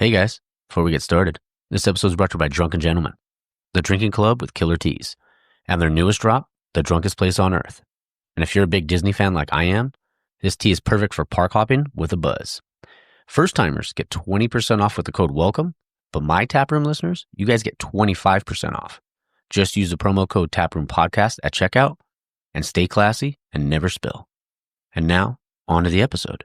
Hey guys, before we get started, this episode is brought to you by Drunken Gentlemen, the drinking club with killer teas, and their newest drop, The Drunkest Place on Earth. And if you're a big Disney fan like I am, this tea is perfect for park hopping with a buzz. First timers get 20% off with the code WELCOME, but my Taproom listeners, you guys get 25% off. Just use the promo code Taproom Podcast at checkout and stay classy and never spill. And now, on to the episode.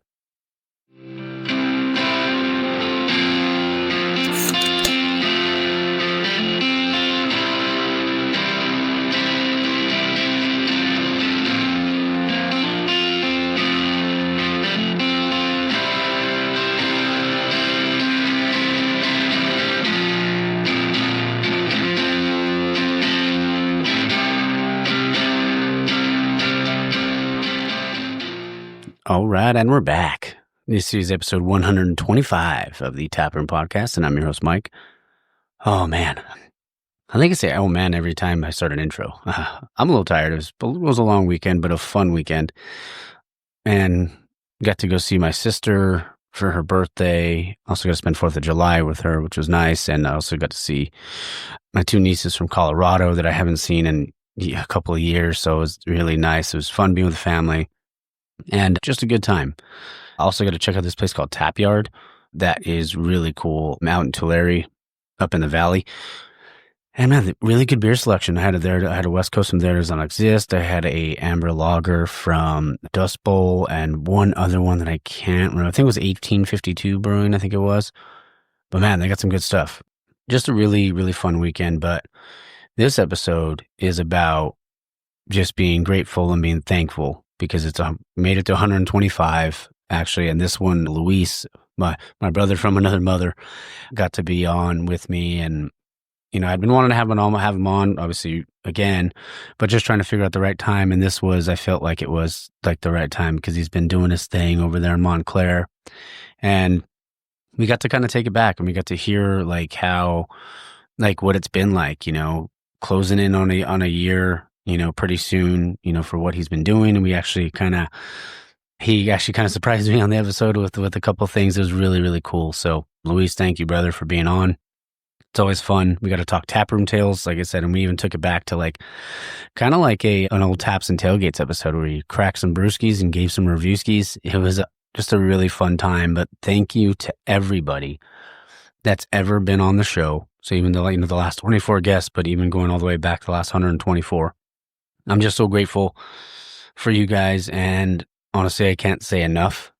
All right, and we're back. This is episode 125 of the Taproom Podcast, and I'm your host, Mike. Oh, man. I think I say, oh, man, every time I start an intro. I'm a little tired. It was a long weekend, but a fun weekend. And got to go see my sister for her birthday. Also got to spend 4th of July with her, which was nice. And I also got to see my two nieces from Colorado that I haven't seen in a couple of years. So it was really nice. It was fun being with the family. And just a good time. I also got to check out this place called Tap Yard. That is really cool. I'm out in Tulare, up in the valley. And man, really good beer selection. I had it there. I had a West Coast from There Does Not Exist. I had a amber lager from Dust Bowl and one other one that I can't remember. I think it was 1852 Brewing, I think it was. But man, they got some good stuff. Just a really, really fun weekend. But this episode is about just being grateful and being thankful. Because it's made it to 125, actually. And this one, Luis, my brother from another mother, got to be on with me. And, you know, I'd been wanting to have him on, obviously, again, but just trying to figure out the right time. And this was, I felt like it was like the right time because he's been doing his thing over there in Montclair. And we got to kind of take it back and we got to hear like how, like what it's been like, you know, closing in on a year, you know, pretty soon, you know, for what he's been doing. And he actually kind of surprised me on the episode with a couple of things. It was really, really cool. So Luis, thank you, brother, for being on. It's always fun. We got to talk Taproom Tales, like I said, and we even took it back to like, kind of like an old Taps and Tailgates episode where he cracked some brewskis and gave some reviewskis. It was just a really fun time, but thank you to everybody that's ever been on the show. So even the last 24 guests, but even going all the way back to the last 124. I'm just so grateful for you guys, and honestly, I can't say enough.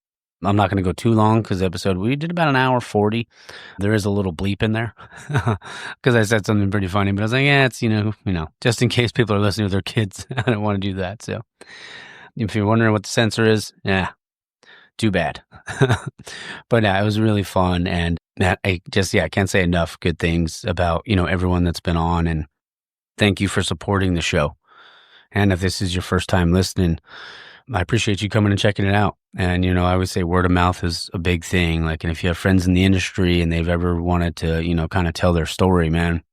I'm not going to go too long because the episode, we did about an hour 40. There is a little bleep in there because I said something pretty funny, but I was like, yeah, it's, you know, just in case people are listening with their kids, I don't want to do that. So if you're wondering what the censor is, yeah, too bad. But yeah, it was really fun. And I can't say enough good things about, you know, everyone that's been on, and thank you for supporting the show. And if this is your first time listening, I appreciate you coming and checking it out. And, you know, I always say word of mouth is a big thing. Like, and if you have friends in the industry and they've ever wanted to, you know, kind of tell their story, man,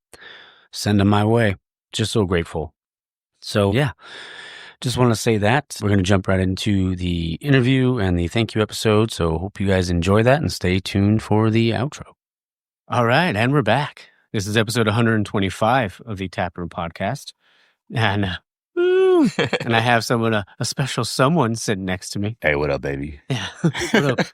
send them my way. Just so grateful. So, yeah, just want to say that. We're going to jump right into the interview and the thank you episode. So hope you guys enjoy that and stay tuned for the outro. All right. And we're back. This is episode 125 of the Taproom Podcast. And and I have a special someone sitting next to me. Hey, what up, baby? Yeah.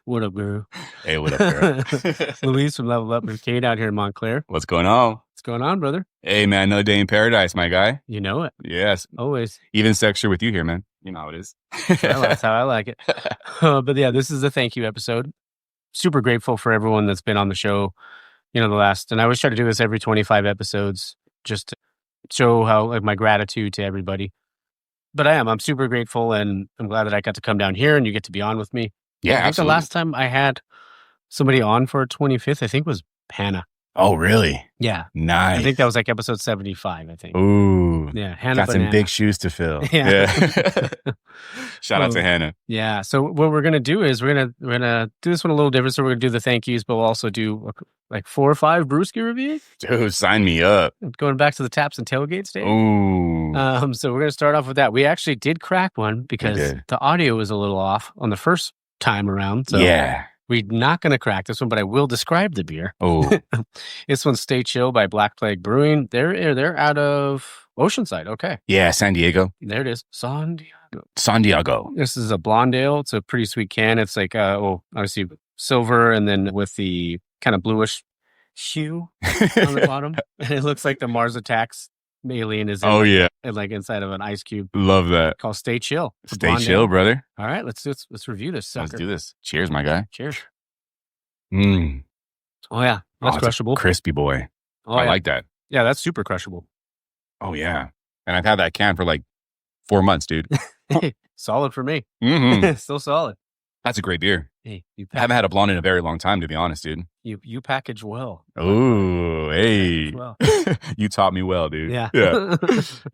What up, girl? Hey, what up, girl? Luis from Level Up Brewcade out here in Montclair. What's going on? What's going on, brother? Hey, man, another day in paradise, my guy. You know it. Yes. Always. Even sexier with you here, man. You know how it is. That's how I like it. But yeah, this is a thank you episode. Super grateful for everyone that's been on the show, you know, and I always try to do this every 25 episodes just to show how, like, my gratitude to everybody. But I'm super grateful, and I'm glad that I got to come down here and you get to be on with me. Yeah, I think absolutely. the last time I had somebody on for 25th, I think was Hannah. Oh, really? Yeah. Nice. I think that was like episode 75, I think. Ooh. Yeah, Hannah. Got some big shoes to fill. Yeah. Shout out to Hannah. Yeah. So what we're gonna do is we're gonna do this one a little different. So we're gonna do the thank yous, but we'll also do like 4 or 5 brewski reviews. Dude, sign me up. Going back to the Taps and Tailgates day. Ooh. So we're gonna start off with that. We actually did crack one because the audio was a little off on the first time around. So yeah. We're not going to crack this one, but I will describe the beer. Oh, This one's Stay Chill by Black Plague Brewing. They're out of Oceanside. Okay. yeah, San Diego. There it is. San Diego. This is a blonde ale. It's a pretty sweet can. It's like, obviously silver and then with the kind of bluish hue on the bottom. And it looks like the Mars Attacks alien is like inside of an ice cube. Love that. Called Stay Chill. Stay chill, brother. All right, let's review this sucker. Let's do this. Cheers, my guy. Cheers. Mm. Oh yeah, that's crushable. Crispy boy. Oh, I like that. Yeah, that's super crushable. Oh yeah. And I've had that can for like 4 months, dude. Solid for me. Mm-hmm. Still solid. That's a great beer. Hey, I haven't had a blonde in a very long time, to be honest, dude. You package well. Oh, hey. Well. You taught me well, dude. Yeah. Yeah.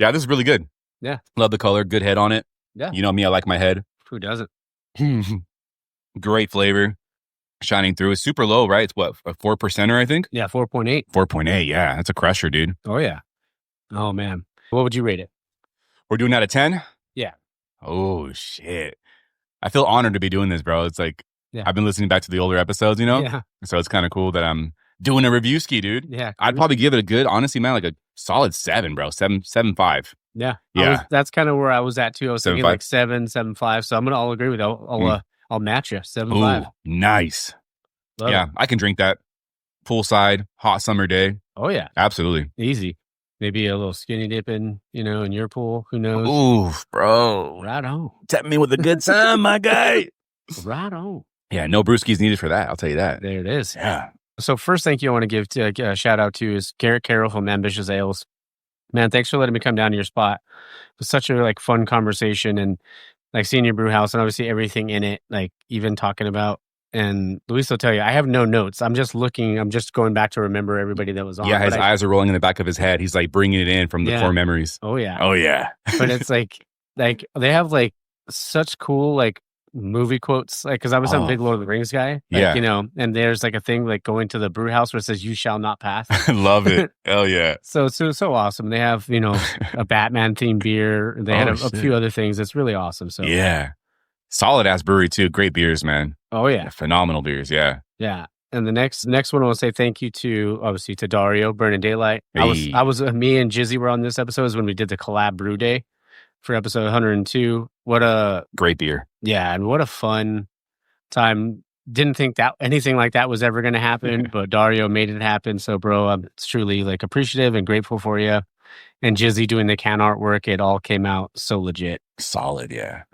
Yeah, this is really good. Yeah. Love the color. Good head on it. Yeah. You know me, I like my head. Who doesn't? Great flavor. Shining through. It's super low, right? It's what, a 4%er, I think? Yeah, 4.8. 4.8, yeah. That's a crusher, dude. Oh, yeah. Oh, man. What would you rate it? We're doing that at 10? Yeah. Oh, shit. I feel honored to be doing this, bro. It's like, I've been listening back to the older episodes, you know? Yeah. So it's kind of cool that I'm doing a review ski, dude. Yeah. I'd probably give it a good, honestly, man, like a solid 7, bro. 7.5. Yeah. Yeah. That's kind of where I was at, too. I was thinking 7.5. like 7.5. So I'll agree with you. I'll match you. 7.5. Ooh, nice. Love yeah, it. I can drink that poolside, hot summer day. Oh, yeah. Absolutely. Easy. Maybe a little skinny dipping, in your pool. Who knows? Ooh, bro. Right on. Tap me with a good time, my guy. Right on. Yeah, no brewskis needed for that. I'll tell you that. There it is. Yeah. So first thank you I want to give to a shout out to is Garrett Carroll from Ambitious Ales. Man, thanks for letting me come down to your spot. It was such a fun conversation and seeing your brew house and obviously everything in it, even talking about. And Luis will tell you, I have no notes. I'm just looking. I'm just going back to remember everybody that was on. Yeah, his eyes are rolling in the back of his head. He's bringing it in from the core memories. Oh, yeah. Oh, yeah. But it's they have such cool movie quotes. Because I was a big Lord of the Rings guy. And there's a thing going to the brew house where it says, "You shall not pass." Love it. Hell yeah. So it's so awesome. They have, a Batman themed beer. They had a few other things. It's really awesome. So yeah. Solid ass brewery too. Great beers, man. Oh yeah. Phenomenal beers. Yeah. Yeah. And the next one I want to say thank you to obviously to Dario, Burning Daylight. Hey. I was me and Jizzy were on this episode is when we did the collab brew day for episode 102. What a great beer. Yeah, and what a fun time. Didn't think that anything like that was ever going to happen, but Dario made it happen. So bro, I'm truly appreciative and grateful for you. And Jizzy doing the can artwork, it all came out so legit. Solid, yeah.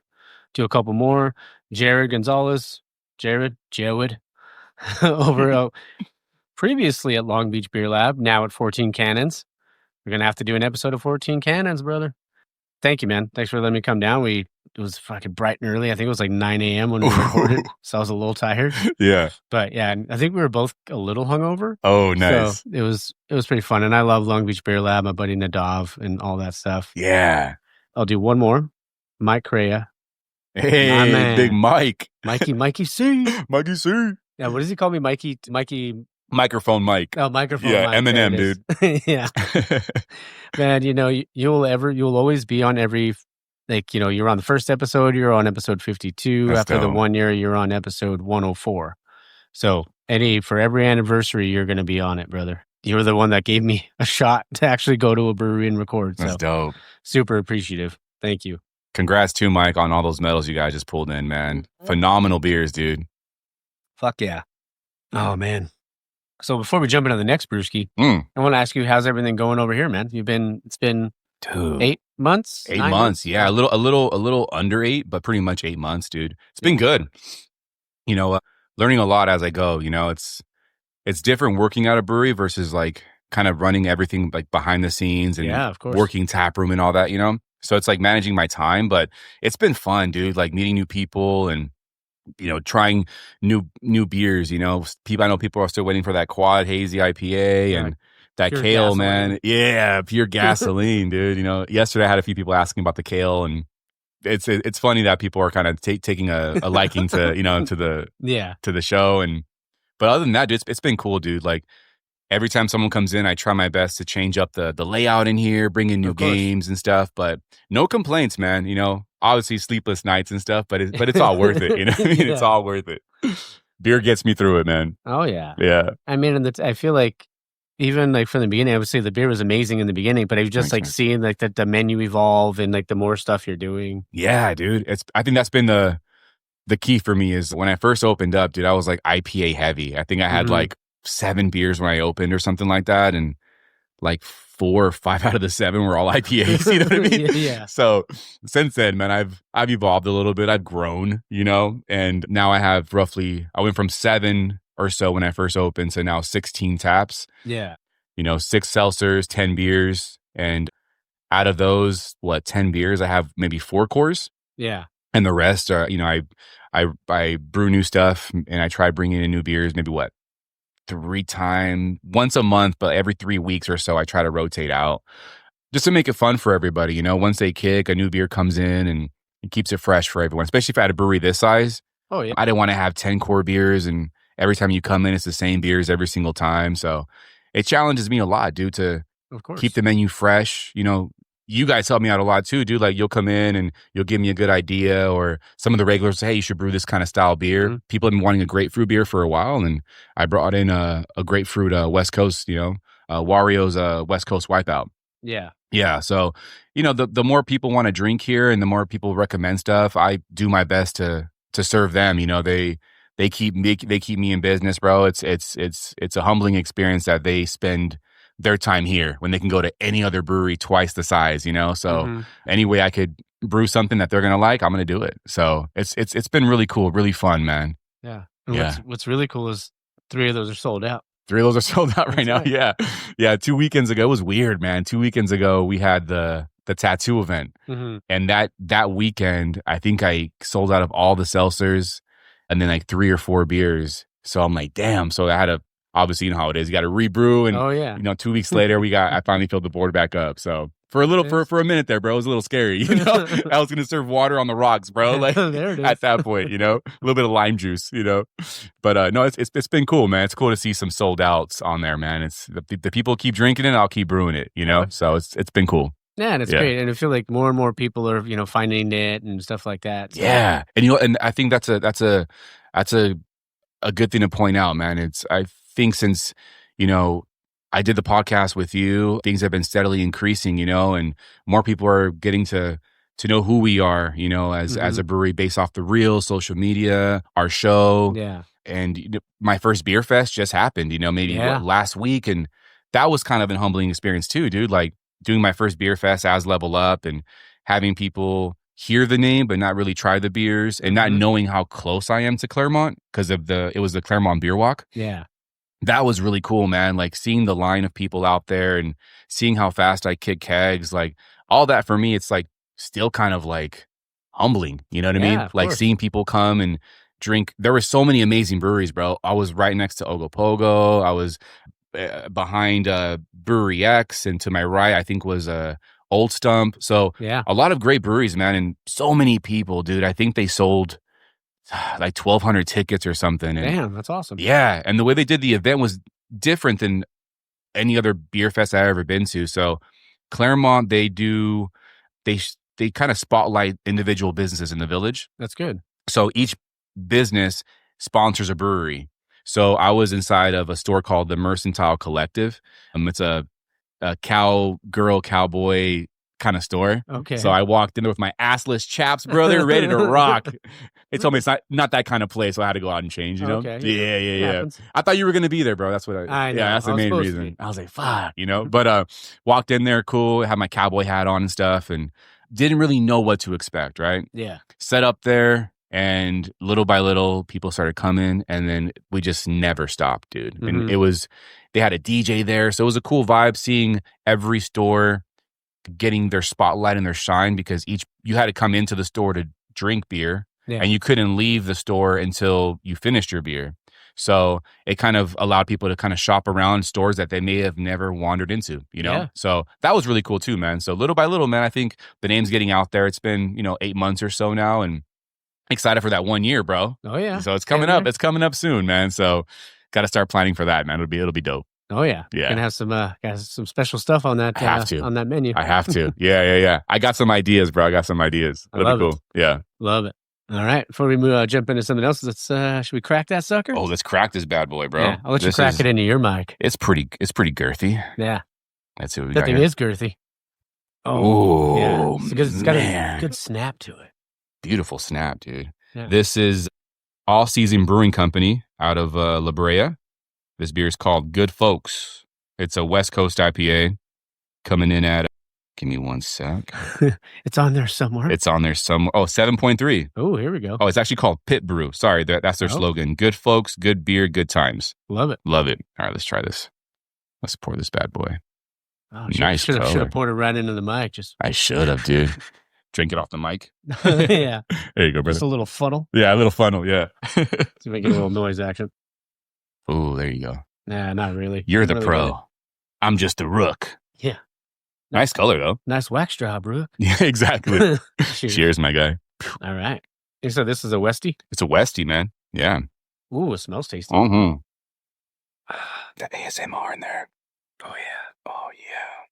Do a couple more. Jared Gonzalez, Jared over previously at Long Beach Beer Lab, now at 14 Cannons. We're gonna have to do an episode of 14 Cannons, brother. Thank you, man. Thanks for letting me come down. It was fucking bright and early. I think it was 9 a.m. when we recorded, so I was a little tired. Yeah, but yeah, I think we were both a little hungover. Oh, nice. So it was pretty fun, and I love Long Beach Beer Lab, my buddy Nadav, and all that stuff. Yeah, I'll do one more. Mike Crea. Hey, big Mike. Mikey C. Mikey C. Yeah, what does he call me? Mikey. Microphone Mike. Oh, microphone yeah, Mike. Eminem, dude. Yeah. Man, you'll always be on every, you're on the first episode, you're on episode 52. That's After dope. the 1 year, you're on episode 104. So for every anniversary, you're going to be on it, brother. You're the one that gave me a shot to actually go to a brewery and record. That's dope. Super appreciative. Thank you. Congrats to Mike on all those medals you guys just pulled in, man. Phenomenal beers, dude. Fuck yeah. Oh, man. So before we jump into the next brewski, I want to ask you, how's everything going over here, man? It's been dude, 8 months? 8 months. Yeah, a little under 8, but pretty much 8 months, dude. It's been good. Learning a lot as I go. It's different working at a brewery versus kind of running everything behind the scenes and of course. Working taproom and all that, So it's managing my time, but it's been fun, dude. Meeting new people and trying new beers. I know people are still waiting for that quad hazy IPA and that pure kale, gasoline. man. Yeah, pure gasoline, dude. Yesterday I had a few people asking about the kale, and it's funny that people are kind of taking a liking to to the show. But other than that, dude, it's been cool, dude. Every time someone comes in, I try my best to change up the layout in here, bring in new games and stuff. But no complaints, man. Obviously sleepless nights and stuff, but it's all worth it. It's all worth it. Beer gets me through it, man. Oh yeah. Yeah. I mean, and I feel like even like from the beginning, I would say the beer was amazing in the beginning, but I was just Thanks, seeing like the menu evolve and like the more stuff you're doing. Yeah, dude. I think that's been the key for me is when I first opened up, dude, I was like IPA heavy. I think I had like 7 beers when I opened or something like that. And like 4 or 5 out of the 7 were all IPAs, you know what I mean? Yeah. So since then, man, I've evolved a little bit. I've grown, and now I went from 7 or so when I first opened to now 16 taps. Yeah. 6 seltzers, 10 beers. And out of those, 10 beers, I have maybe 4 cores. Yeah. And the rest are, I brew new stuff and I try bringing in new beers, maybe 3 times, once a month, but every 3 weeks or so, I try to rotate out just to make it fun for everybody. Once they kick, a new beer comes in and it keeps it fresh for everyone, especially if I had a brewery this size. Oh, yeah. I didn't want to have 10 core beers and every time you come in, it's the same beers every single time. So it challenges me a lot, dude, to keep the menu fresh. You guys help me out a lot too, dude. Like you'll come in and you'll give me a good idea, or some of the regulars say, hey, you should brew this kind of style beer. People have been wanting a grapefruit beer for a while, and I brought in a grapefruit West Coast, Wario's West Coast Wipeout. Yeah. Yeah. So, the more people want to drink here and the more people recommend stuff, I do my best to serve them. They keep me in business, bro. It's a humbling experience that they spend their time here when they can go to any other brewery twice the size, So any way I could brew something that they're going to like, I'm going to do it. So it's been really cool, really fun, man. Yeah. And what's really cool is 3 of those are sold out. 3 of those are sold out right now. Yeah. Yeah. 2 weekends ago, it was weird, man. 2 weekends ago, we had the tattoo event. And that weekend, I think I sold out of all the seltzers and then like 3 or 4 beers. So I'm like, damn. So I had to, obviously, you know how it is. You got to rebrew. And 2 weeks later, I finally filled the board back up. So for a minute there, bro, it was a little scary. I was going to serve water on the rocks, bro. Like there it is. at that point, a little bit of lime juice, But no, it's been cool, man. It's cool to see some sold outs on there, man. It's the people keep drinking it, I'll keep brewing it, So it's been cool. Yeah, and it's great. And I feel like more and more people are, finding it and stuff like that. So. Yeah. And and I think that's a good thing to point out, man. I think since, I did the podcast with you, things have been steadily increasing, and more people are getting to know who we are, as a brewery based off the real social media, our show. Yeah. And my first beer fest just happened, maybe last week. And that was kind of an humbling experience too, dude. Like doing my first beer fest as Level Up and having people hear the name but not really try the beers and not knowing how close I am to Claremont because it was the Claremont Beer Walk. Yeah. That was really cool, man. Like seeing the line of people out there and seeing how fast I kick kegs, like all that for me, it's like still kind of like humbling. You know what I mean? Like seeing people come and drink. There were so many amazing breweries, bro. I was right next to Ogopogo. I was behind Brewery X, and to my right, I think was Old Stump. So a lot of great breweries, man, and so many people, dude. I think they sold like 1,200 tickets or something. And damn, that's awesome. Yeah, and the way they did the event was different than any other beer fest I've ever been to. So Claremont, they kind of spotlight individual businesses in the village. That's good. So each business sponsors a brewery. So I was inside of a store called the Mercantile Collective. It's a cowboy kind of store. Okay. So I walked in there with my assless chaps, bro. They're ready to rock. They told me it's not that kind of place, so I had to go out and change, Okay. Yeah. I thought you were going to be there, bro. That's what I know. Yeah, that's the main reason. I was like, fuck, But walked in there, cool, had my cowboy hat on and stuff, and didn't really know what to expect, right? Yeah. Set up there, and little by little, people started coming, and then we just never stopped, dude. And they had a DJ there, so it was a cool vibe seeing every store getting their spotlight and their shine, because you had to come into the store to drink beer. Yeah. And you couldn't leave the store until you finished your beer. So it kind of allowed people to kind of shop around stores that they may have never wandered into, Yeah. So that was really cool too, man. So little by little, man, I think the name's getting out there. It's been, 8 months or so now, and excited for that 1 year, bro. Oh yeah. So it's coming up. It's coming up soon, man. So got to start planning for that, man. It'll be dope. Oh yeah. Yeah. Gonna have some special stuff on that. I have to. On that menu. I have to. Yeah. I got some ideas, bro. It'll be cool. Yeah. Love it. All right. Before we jump into something else, should we crack that sucker? Oh, let's crack this bad boy, bro. Yeah, I'll let you crack it into your mic. It's pretty girthy. Yeah. Let's see what we got. That thing here. Is girthy. Oh, yeah. It's got a good snap to it. Beautiful snap, dude. Yeah. This is All Season Brewing Company out of La Brea. This beer is called Good Folks. It's a West Coast IPA coming in at, give me one sec. It's on there somewhere. Oh, 7.3. Oh, here we go. Oh, it's actually called Pit Brew. Sorry, that's their slogan. Good folks, good beer, good times. Love it. Love it. All right, let's try this. Let's pour this bad boy. Oh, nice color. Should have poured it right into the mic. I should have, dude. Drink it off the mic. Yeah. There you go, brother. Just a little funnel. Yeah, a little funnel, yeah. To make it a little noise action. Oh, there you go. Nah, not really. You're the pro. I'm just a rook. Yeah. Nice color, though. Nice wax job, Rook. Yeah, exactly. Cheers, my guy. All right. So this is a Westie? It's a Westie, man. Yeah. Ooh, it smells tasty. Mm-hmm. That ASMR in there. Oh, yeah. Oh, yeah.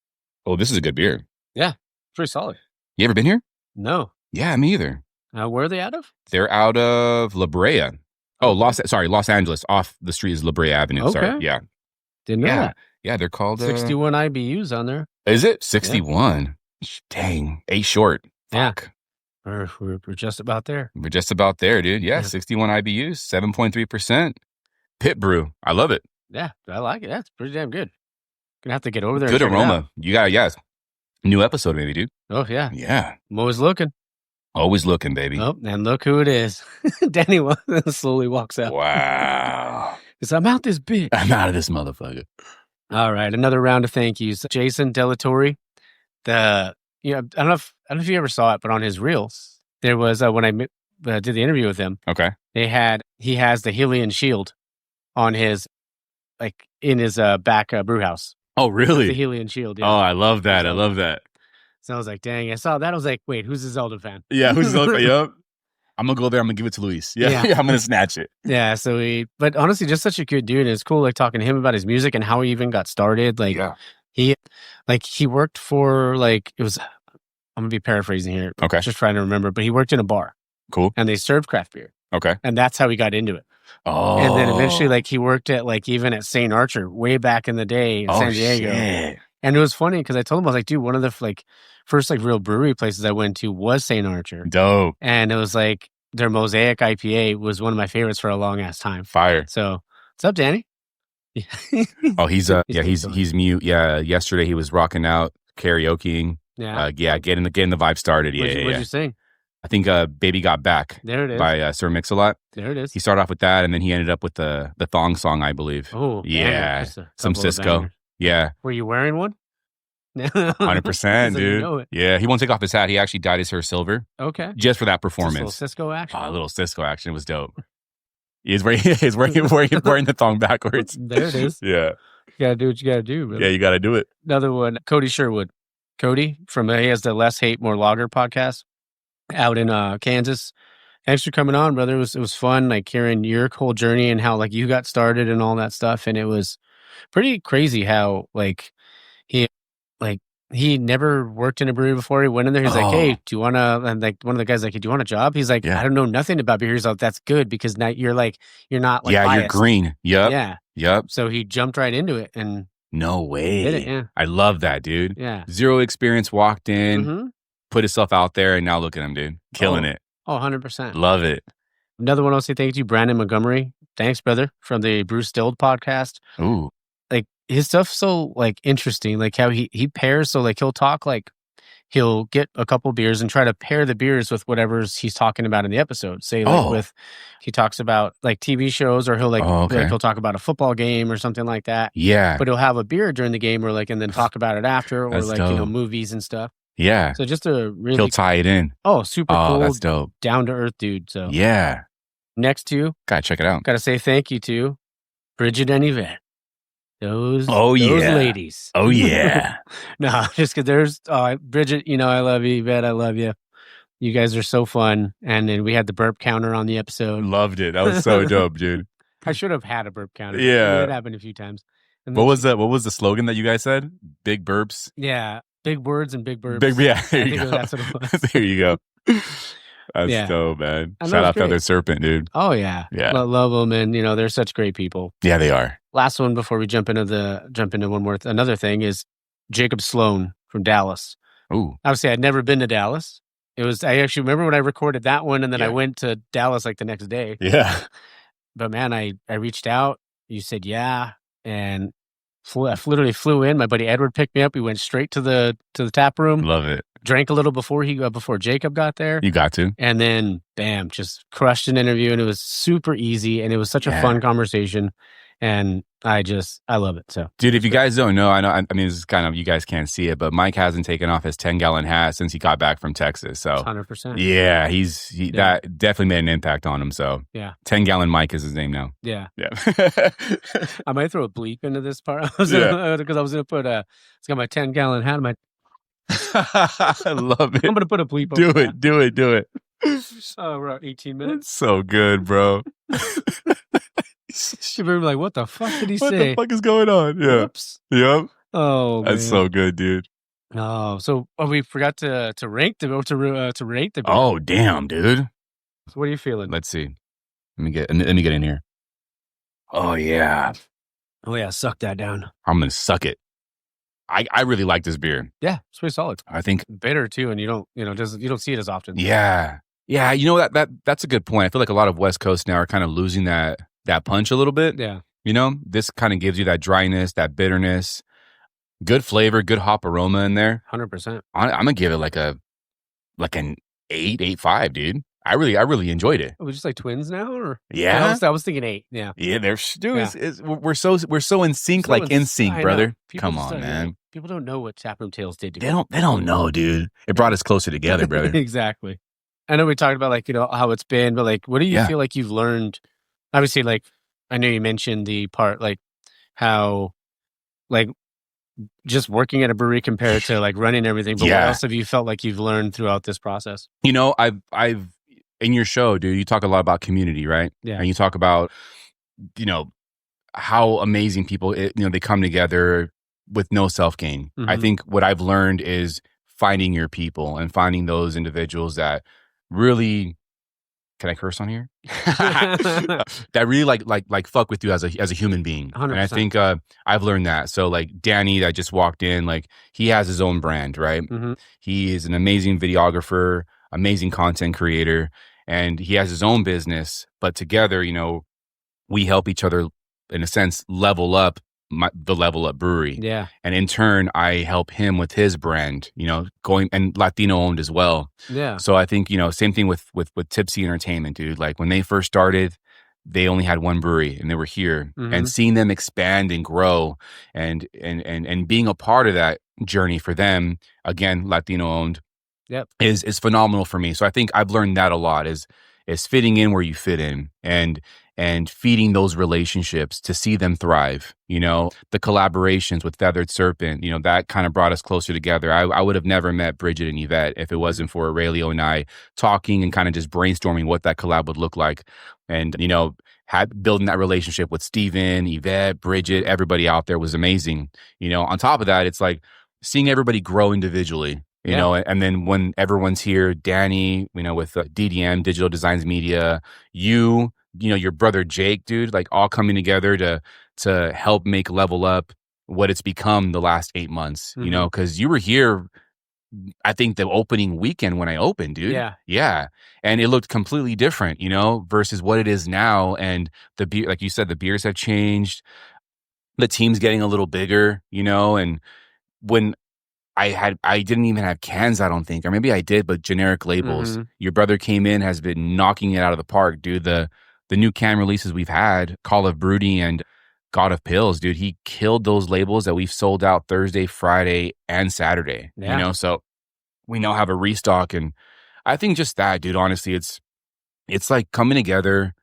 Oh, this is a good beer. Yeah. Pretty solid. You ever been here? No. Yeah, me either. Where are they out of? They're out of La Brea. Oh, Los Angeles. Off the street is La Brea Avenue. Okay. Sorry. Yeah. Didn't know that. Yeah, they're called 61 IBUs on there. Is it 61? Yeah. Dang, 8 short. Fuck. Yeah. We're just about there. We're just about there, dude. Yeah. 61 IBUs, 7.3%. Pit brew. I love it. Yeah, I like it. That's pretty damn good. Gonna have to get over there. Good aroma. You got new episode maybe, dude. Oh yeah. Yeah. I'm always looking. Always looking, baby. Oh, and look who it is. Danny slowly walks out. Wow. Because I'm out this bitch. I'm out of this motherfucker. All right, another round of thank yous. Jason Delatorre. I don't know if you ever saw it, but on his reels, there was when I did the interview with him. Okay. He has the Hylian shield on his in his back brew house. Oh, really? The Hylian shield. Yeah. Oh, I love that. I love that. So I was like, dang, I saw that. I was like, wait, who's a Zelda fan? Yeah, who's a Zelda fan? Yep. I'm going to go there. I'm going to give it to Luis. Yeah. I'm going to snatch it. Yeah. But honestly, just such a good dude. And it's cool, talking to him about his music and how he even got started. He worked for, I'm going to be paraphrasing here. Okay. Just trying to remember, but he worked in a bar. Cool. And they served craft beer. Okay. And that's how he got into it. Oh. And then eventually, he worked at, even at St. Archer way back in the day in San Diego. Shit. And it was funny because I told him, I was like, dude, one of the first real brewery places I went to was St. Archer. Dope. And it was their Mosaic IPA was one of my favorites for a long ass time. Fire. So what's up, Danny? Oh, he's mute. Yeah. Yesterday he was rocking out karaokeing. Yeah. Getting the vibe started. Yeah. What'd you sing? I think Baby Got Back. There it is. By Sir Mix-a-Lot. There it is. He started off with that and then he ended up with the thong song, I believe. Oh, yeah. Some Cisco. Yeah. Were you wearing one? 100%, dude. You know it. Yeah, he won't take off his hat. He actually dyed his hair silver. Okay. Just for that performance. A little Cisco action. A little Cisco action. It was dope. He's wearing the thong backwards. There it is. Yeah. You gotta do what you gotta do, brother. Yeah, you gotta do it. Another one, Cody Sherwood. Cody he has the Less Hate More Lager podcast out in Kansas. Thanks for coming on, brother. It was fun, hearing your whole journey and how you got started and all that stuff. And it was pretty crazy how he never worked in a brewery before. He went in there. He's like, hey, do you want to, and one of the guys do you want a job? He's like, I don't know nothing about beer. He's like, that's good because now you're not biased. You're green. Yep. Yeah. Yep. So he jumped right into it and no way. Did it, yeah. I love that, dude. Yeah. Zero experience, walked in, put himself out there, and now look at him, dude. Killing it. Oh, 100%. Love it. Another one I'll say thank you, Brandon Montgomery. Thanks, brother, from the Brew Stilled podcast. Ooh. His stuff's so interesting, how he pairs. So he'll talk he'll get a couple beers and try to pair the beers with whatever's he's talking about in the episode. Say he talks about TV shows, or he'll he'll talk about a football game or something like that. Yeah. But he'll have a beer during the game, or and then talk about it after, or movies and stuff. Yeah. So just a really he'll tie it in. Oh, super cool. That's dope. Down to earth dude. So yeah. Next two, gotta check it out. Gotta say thank you to Bridget and Yvette. Those ladies. Oh yeah. No, just because there's Bridget, I love you. Yvette, I love you. You guys are so fun. And then we had the burp counter on the episode. Loved it. That was so dope, dude. I should have had a burp counter. Yeah. It happened a few times. What was the slogan that you guys said? Big burps. Yeah. Big words and big burps. There you go. That's what it was. There you go. That's dope, man. Shout out Feathered Serpent, dude. Oh yeah. Love them, and they're such great people. Yeah, they are. Last one before we jump into one more another thing is Jacob Sloan from Dallas. Ooh. Obviously, I'd never been to Dallas. I actually remember when I recorded that one, and then I went to Dallas like the next day. Yeah. But man, I reached out. You said yeah, and I literally flew in. My buddy Edward picked me up. We went straight to the tap room. Love it. Drank a little before Jacob got there. You got to. And then bam, just crushed an interview, and it was super easy, and it was such a fun conversation. And I love it. So, dude, if you guys don't know, I mean, this is kind of, you guys can't see it, but Mike hasn't taken off his 10-gallon hat since he got back from Texas. So 100%. Yeah, that definitely made an impact on him. So yeah, 10-gallon Mike is his name now. Yeah. Yeah. I might throw a bleep into this part because I was going to put it's got my 10-gallon hat. I love it. I'm going to put a bleep. Do it. We're at 18 minutes. It's so good, bro. You're be like, what the fuck did he say? What the fuck is going on? Yeah. Whoops. Yep. Oh, that's so good, dude. Oh, so we forgot to rank to rate the beer. Oh, damn, dude. So what are you feeling? Let's see. Let me get in here. Oh yeah. Suck that down. I'm gonna suck it. I really like this beer. Yeah, it's pretty solid. I think bitter too, and you don't see it as often. Yeah. That's a good point. I feel like a lot of West Coast now are kind of losing that punch a little bit. Yeah. This kind of gives you that dryness, that bitterness, good flavor, good hop aroma in there. 100%. I'm gonna give it like an 8.5, dude. I really enjoyed it. Are we just like twins now, or yeah? I was thinking 8. Yeah. Yeah, we're so in sync, like in sync, brother. Come on, man. People don't know what Taproom Tales did. They don't know, dude. It brought us closer together, brother. Exactly. I know we talked about how it's been, but what do you feel like you've learned? Obviously, I know you mentioned the part how just working at a brewery compared to running everything. But what else have you felt like you've learned throughout this process? I've in your show, dude, you talk a lot about community, right? Yeah. And you talk about, how amazing people, they come together with no self-gain. Mm-hmm. I think what I've learned is finding your people and finding those individuals that really, can I curse on here? That really like fuck with you as a human being. 100%. And I think I've learned that. So Danny that just walked in, he has his own brand, right? Mm-hmm. He is an amazing videographer, amazing content creator, and he has his own business. But together, we help each other in a sense level up the Level Up Brewery. Yeah. And in turn, I help him with his brand, going and Latino owned as well. Yeah. So I think, same thing with Tipsy Entertainment, dude. When they first started, they only had one brewery and they were here. Mm-hmm. And seeing them expand and grow and being a part of that journey for them, again, Latino owned, yep, is phenomenal for me. So I think I've learned that a lot is fitting in where you fit in and feeding those relationships to see them thrive. The collaborations with Feathered Serpent, that kind of brought us closer together. I would have never met Bridget and Yvette if it wasn't for Aurelio and I talking and kind of just brainstorming what that collab would look like. And, building that relationship with Steven, Yvette, Bridget, everybody out there was amazing. On top of that, it's seeing everybody grow individually. And then when everyone's here, Danny, with DDM, Digital Designs Media, your brother Jake, dude, all coming together to help make Level Up what it's become the last 8 months, mm-hmm. Because you were here, I think the opening weekend when I opened, dude. Yeah. Yeah. And it looked completely different, versus what it is now. And the beer, like you said, the beers have changed. The team's getting a little bigger, and when I didn't even have cans, I don't think, or maybe I did, but generic labels. Mm-hmm. Your brother came in, has been knocking it out of the park, dude. The new can releases we've had, Call of Broody and God of Pills, dude, he killed those labels that we've sold out Thursday, Friday, and Saturday. Yeah. So we now have a restock. And I think just that, dude, honestly, it's coming together,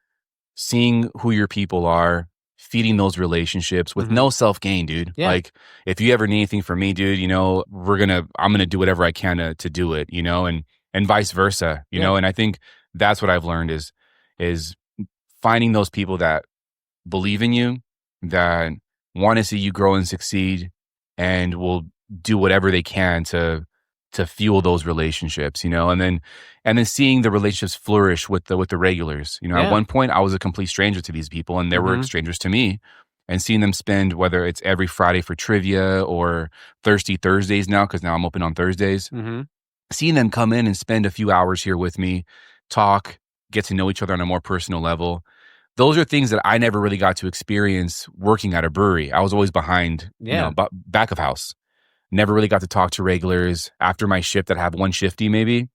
seeing who your people are, feeding those relationships with mm-hmm. no self-gain, dude. Yeah. If you ever need anything from me, dude, I'm gonna do whatever I can to do it, and vice versa, know. And I think that's what I've learned is finding those people that believe in you, that want to see you grow and succeed, and will do whatever they can to to fuel those relationships, you know, and then seeing the relationships flourish with the regulars. You know, at one point I was a complete stranger to these people, and they were strangers to me. And seeing them spend, whether it's every Friday for trivia or Thirsty Thursdays now, because now I'm open on Thursdays, seeing them come in and spend a few hours here with me, talk, get to know each other on a more personal level. Those are things that I never really got to experience working at a brewery. I was always behind, you know, back of house. Never really got to talk to regulars after my shift. That I have one shifty maybe.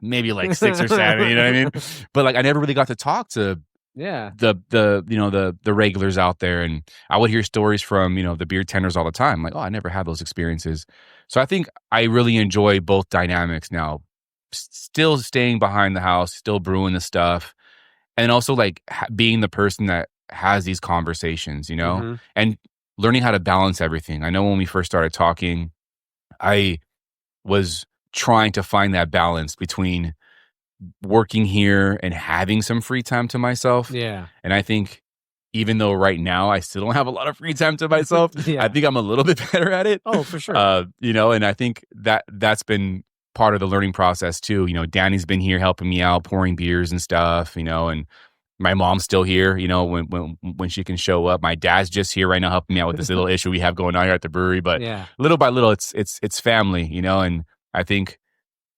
Maybe like 6 or 7, you know what I mean? But like I never really got to talk to the you know the regulars out there, and I would hear stories from, you know, the beer tenders all the time. Like, oh, I never had those experiences. So I think I really enjoy both dynamics now. Still staying behind the house, still brewing the stuff, and also like being the person that has these conversations, you know, and learning how to balance everything. I know when we first started talking, I was trying to find that balance between working here and having some free time to myself. And I think even though right now I still don't have a lot of free time to myself, I think I'm a little bit better at it. Oh, for sure. You know, and I think that's been part of the learning process too. You know, Danny's been here helping me out, pouring beers and stuff, you know, and my mom's still here, you know, when she can show up. My dad's just here right now helping me out with this little issue we have going on here at the brewery. But little by little, it's family, you know, and I think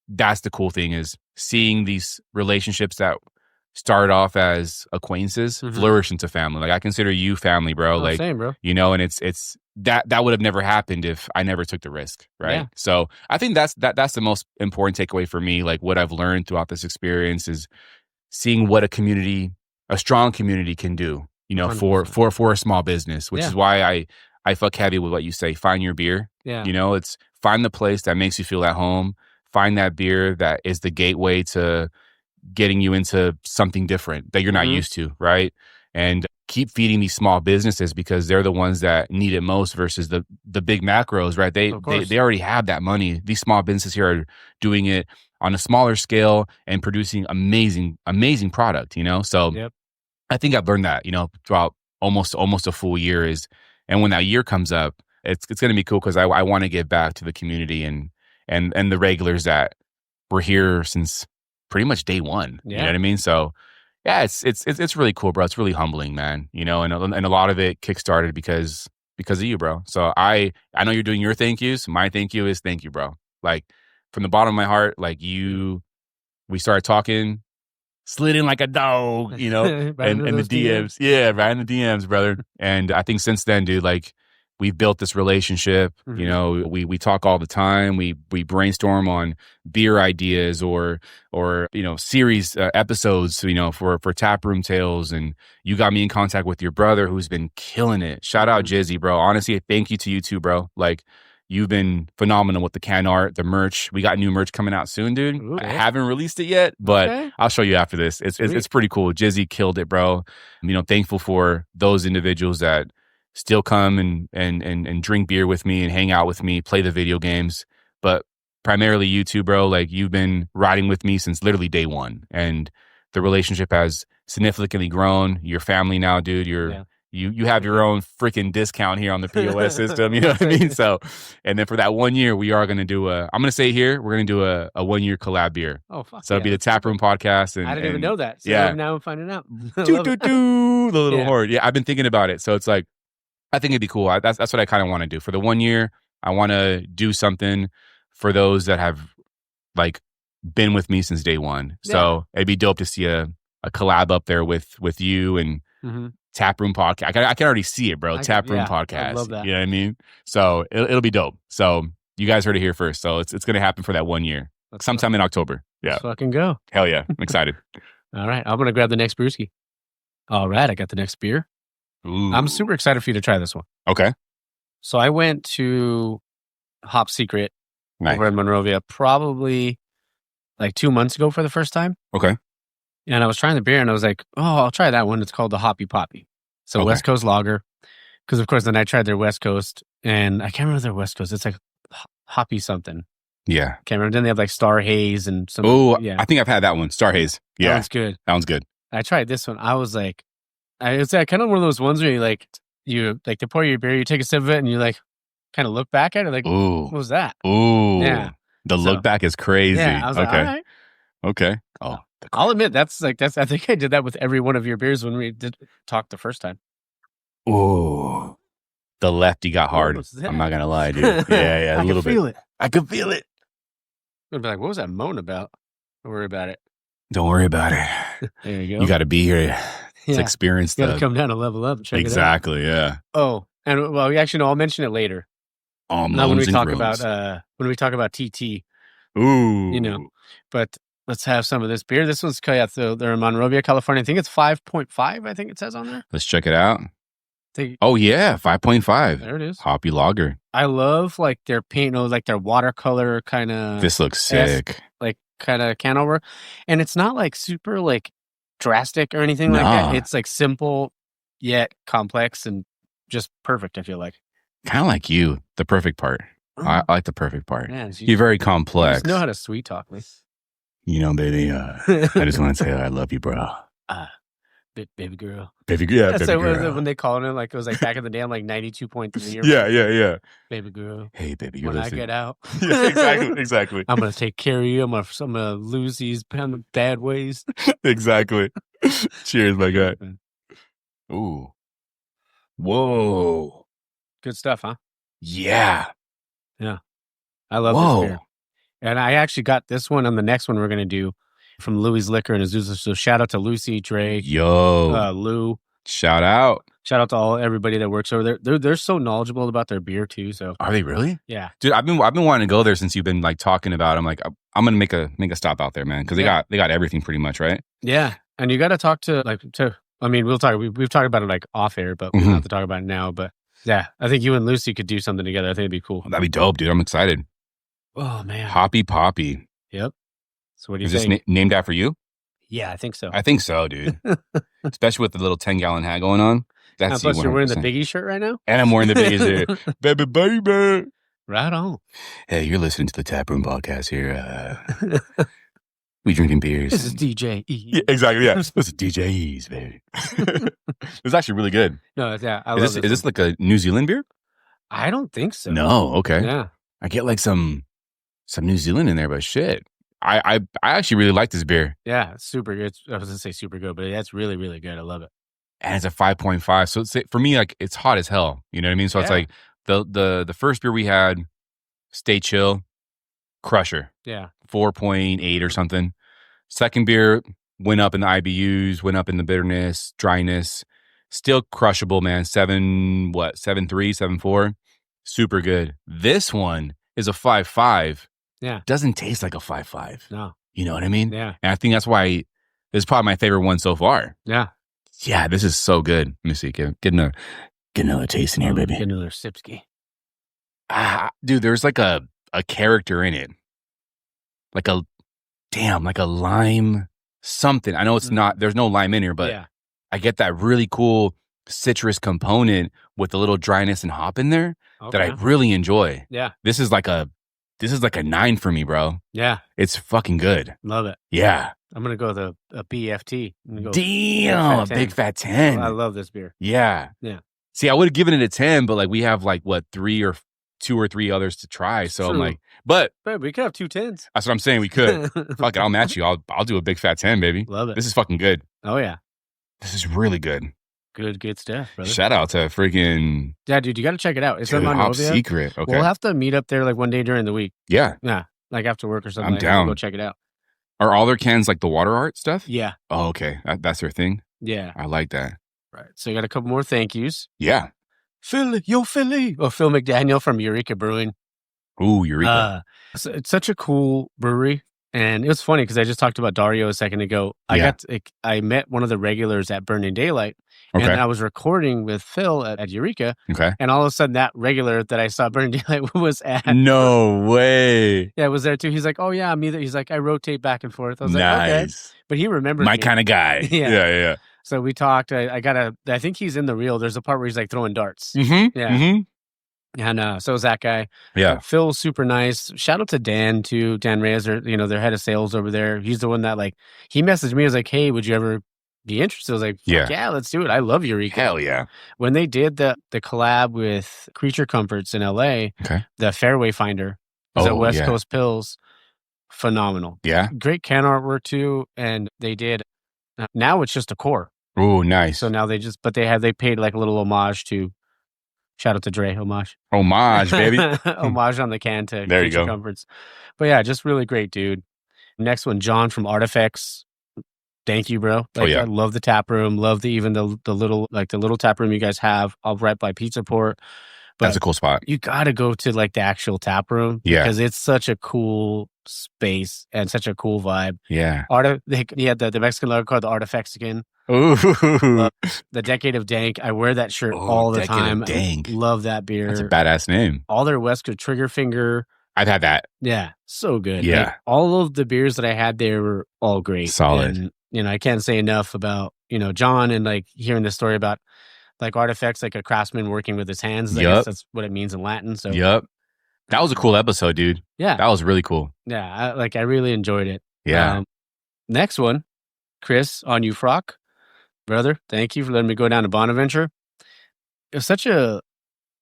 that's the cool thing, is seeing these relationships that started off as acquaintances flourish into family. Like I consider you family, bro. Like, same, bro. You know, and it's that would have never happened if I never took the risk, right? So I think that's the most important takeaway for me. Like what I've learned throughout this experience is seeing what a strong community can do, you know, 100%. for a small business, which is why I fuck heavy with what you say. Find your beer. You know, it's find the place that makes you feel at home. Find that beer that is the gateway to getting you into something different that you're not used to, right? And keep feeding these small businesses, because they're the ones that need it most versus the big macros, right? They already have that money. These small businesses here are doing it on a smaller scale and producing amazing product, you know? So I think I've learned that, you know, throughout almost a full year and when that year comes up, it's going to be cool, because I want to give back to the community and the regulars that were here since pretty much day one. You know what I mean? So yeah, it's really cool, bro. It's really humbling, man. You know, and a lot of it kickstarted because of you, bro. So I know you're doing your thank yous. My thank you is thank you, bro. Like from the bottom of my heart, like we started talking, slid in like a dog, you know, and the DMs. Yeah, right in the DMs, brother. And I think since then, dude, like we've built this relationship. You know, we talk all the time. We brainstorm on beer ideas or you know, series episodes, you know, for Taproom Tales. And you got me in contact with your brother, who's been killing it. Shout out Jizzy, bro. Honestly, thank you to you too, bro. Like you've been phenomenal with the can art, the merch. We got new merch coming out soon, dude. Ooh, I haven't released it yet, but I'll show you after this. It's pretty cool. Jizzy killed it, bro. You know, thankful for those individuals that still come and drink beer with me and hang out with me, play the video games. But primarily you two, bro, like you've been riding with me since literally day one. And the relationship has significantly grown. You're family now, dude. You have your own freaking discount here on the POS system. You know what I mean? So, and then for that 1 year, we are going to do I'm going to say here, we're going to do a 1 year collab beer. Oh, fuck. So it'll be the Taproom Podcast. And I didn't even know that. So now I'm finding out. The little horn. Yeah, I've been thinking about it. So it's like, I think it'd be cool. That's what I kind of want to do. For the 1 year, I want to do something for those that have like been with me since day one. So it'd be dope to see a collab up there with you and Taproom Podcast. I can already see it, bro. Taproom Podcast. I love that. You know what I mean? So it'll be dope. So you guys heard it here first. So it's going to happen for that 1 year. Sometime in October. Yeah. Let's fucking go. Hell yeah. I'm excited. All right. I'm going to grab the next brewski. All right. I got the next beer. Ooh. I'm super excited for you to try this one. Okay. So I went to Hop Secret over in Monrovia probably like 2 months ago for the first time. Okay. And I was trying the beer and I was like, oh, I'll try that one. It's called the Hoppy Poppy. So West Coast lager. Because of course then I tried their West Coast and I can't remember their West Coast. It's like Hoppy something. Yeah. Can't remember. Then they have like Star Haze and some. Oh, I think I've had that one. Star Haze. Yeah. That one's good. That one's good. I tried this one. I was like, it's kind of one of those ones where you like to pour your beer, you take a sip of it and you're like, kind of look back at it like, ooh, what was that? Ooh. Yeah. The look back is crazy. Yeah. I was like, all right. Okay. Oh, I'll admit that's I think I did that with every one of your beers when we did talk the first time. Ooh. The lefty got hard. I'm not going to lie, dude. Yeah. A little bit. I could feel it. I'd be like, what was that moan about? Don't worry about it. Don't worry about it. There you go. You got to be here to experience You got to come down and level up and check exactly, it out. Yeah. Oh, and well, actually, no, I'll mention it later. Not when we talk about TT. Ooh. You know, but let's have some of this beer. This one's they're in Monrovia, California. I think it's 5.5. I think it says on there. Let's check it out. Oh yeah, 5.5. There it is. Hoppy lager. I love like their paint, like their watercolor kind of. This looks sick. Like kind of can over, and it's not like super like drastic or anything like that. It's like simple yet complex and just perfect. I feel like kind of like you, the perfect part. I like the perfect part. Yeah, you're very complex. You just know how to sweet talk me. You know, baby. I just want to say I love you, bro. Baby girl. Baby girl. So when they called it, like it was like back in the day, I'm like 92.3. Yeah. Baby girl. Hey, baby girl. When I get out. Yeah, exactly. I'm gonna take care of you. I'm gonna lose these bad ways. Exactly. Cheers, my guy. Ooh. Whoa. Good stuff, huh? Yeah. Yeah. I love this beer. And I actually got this one on the next one we're going to do from Louie's Liquor in Azusa. So shout out to Lucy, Dre, Lou. Shout out to everybody that works over there. They're so knowledgeable about their beer too. So are they really? Yeah, dude. I've been wanting to go there since you've been like talking about it. I'm like, I'm gonna make a stop out there, man, because they got everything pretty much, right? Yeah, and you got to talk to I mean, we'll talk. We've talked about it like off air, but we don't have to talk about it now. But yeah, I think you and Lucy could do something together. I think it'd be cool. That'd be dope, dude. I'm excited. Oh man, Hoppy Poppy. Yep. So what do you think? Is this named after you? Yeah, I think so. I think so, dude. Especially with the little 10-gallon hat going on. That's plus you're wearing the Biggie shirt right now? And I'm wearing the Biggie shirt. Baby. Right on. Hey, you're listening to the Taproom Podcast here. We drinking beers. This is DJ E. Yeah, exactly, yeah. This is DJ E's, baby. It's actually really good. No, yeah. Is this like a New Zealand beer? I don't think so. No, okay. Yeah. I get like some New Zealand in there, but shit. I actually really like this beer. Yeah, it's super good. I was gonna say super good, but that's really, really good. I love it. And it's a 5.5. So it's, for me, like it's hot as hell. You know what I mean? So it's like the first beer we had, Stay Chill, Crusher. Yeah. 4.8 or something. Second beer went up in the IBUs, went up in the bitterness, dryness. Still crushable, man. 7.3, 7.4. Super good. This one is a 5.5. Yeah. Doesn't taste like a 5.5. No. You know what I mean? Yeah. And I think that's why this is probably my favorite one so far. Yeah. Yeah, this is so good. Let me see. Get another taste in here, baby. Get another sipski. Dude, there's like a character in it. Like a lime something. I know it's not, there's no lime in here, but I get that really cool citrus component with a little dryness and hop in there that I really enjoy. Yeah. This is like a 9 for me, bro. Yeah. It's fucking good. Love it. Yeah. I'm going to go with a BFT. Damn, a big fat 10. I love this beer. Yeah. Yeah. See, I would have given it a 10, but like we have like what, 2 or 3 others to try. So I'm like, but we could have 2 10s. That's what I'm saying. We could. Fuck it, I'll match you. I'll do a big fat 10, baby. Love it. This is fucking good. Oh yeah. This is really good. Good stuff, brother. Shout out to freaking dude, you got to check it out. It's top secret. Okay, we'll have to meet up there like one day during the week. Yeah, like after work or something. I'm down. Go check it out. Are all their cans like the water art stuff? Yeah. Oh, okay. That's their thing. Yeah, I like that. Right. So you got a couple more thank yous. Yeah. Philly. Oh, Phil McDaniel from Eureka Brewing. Ooh, Eureka. It's such a cool brewery. And it was funny because I just talked about Dario a second ago. I met one of the regulars at Burning Daylight, and I was recording with Phil at Eureka. Okay. And all of a sudden, that regular that I saw at Burning Daylight was at. No way. Yeah, it was there too. He's like, oh yeah, I'm either. He's like, I rotate back and forth. I was like, okay. But he remembered my kind of guy. Yeah. So we talked. I think he's in the reel. There's a part where he's like throwing darts. Mm-hmm. Yeah. Mm-hmm. And so is that guy. Yeah. Phil's super nice. Shout out to Dan too. Dan Reyes, their head of sales over there. He's the one that he messaged me. He was like, hey, would you ever be interested. I was like, yeah, let's do it. I love Eureka. Hell yeah. When they did the collab with Creature Comforts in LA, the Fairway Finder, the West Coast Pills, phenomenal. Yeah. Great can artwork too. And they did, now it's just a core. Oh, nice. So now they paid like a little homage to, shout out to Dre, homage, baby. homage on the can to there Creature Comforts. But yeah, just really great dude. Next one, John from Artifacts. Thank you, bro. Like, I love the tap room. Love the little tap room you guys have up right by Pizza Port. But that's a cool spot. You got to go to like the actual tap room because it's such a cool space and such a cool vibe. Yeah. He had the Mexican logo called the Artifacts. Ooh. The Decade of Dank. I wear that shirt all the time. Dank. Love that beer. That's a badass name. All their West Coast Trigger Finger. I've had that. Yeah. So good. Yeah. Like, all of the beers that I had there were all great. Solid. And, I can't say enough about, John and like hearing the story about like artifacts, like a craftsman working with his hands. I guess that's what it means in Latin. So that was a cool episode, dude. Yeah. That was really cool. Yeah. I really enjoyed it. Yeah. Next one, Chris on Ufrock. Brother, thank you for letting me go down to Bonaventure. It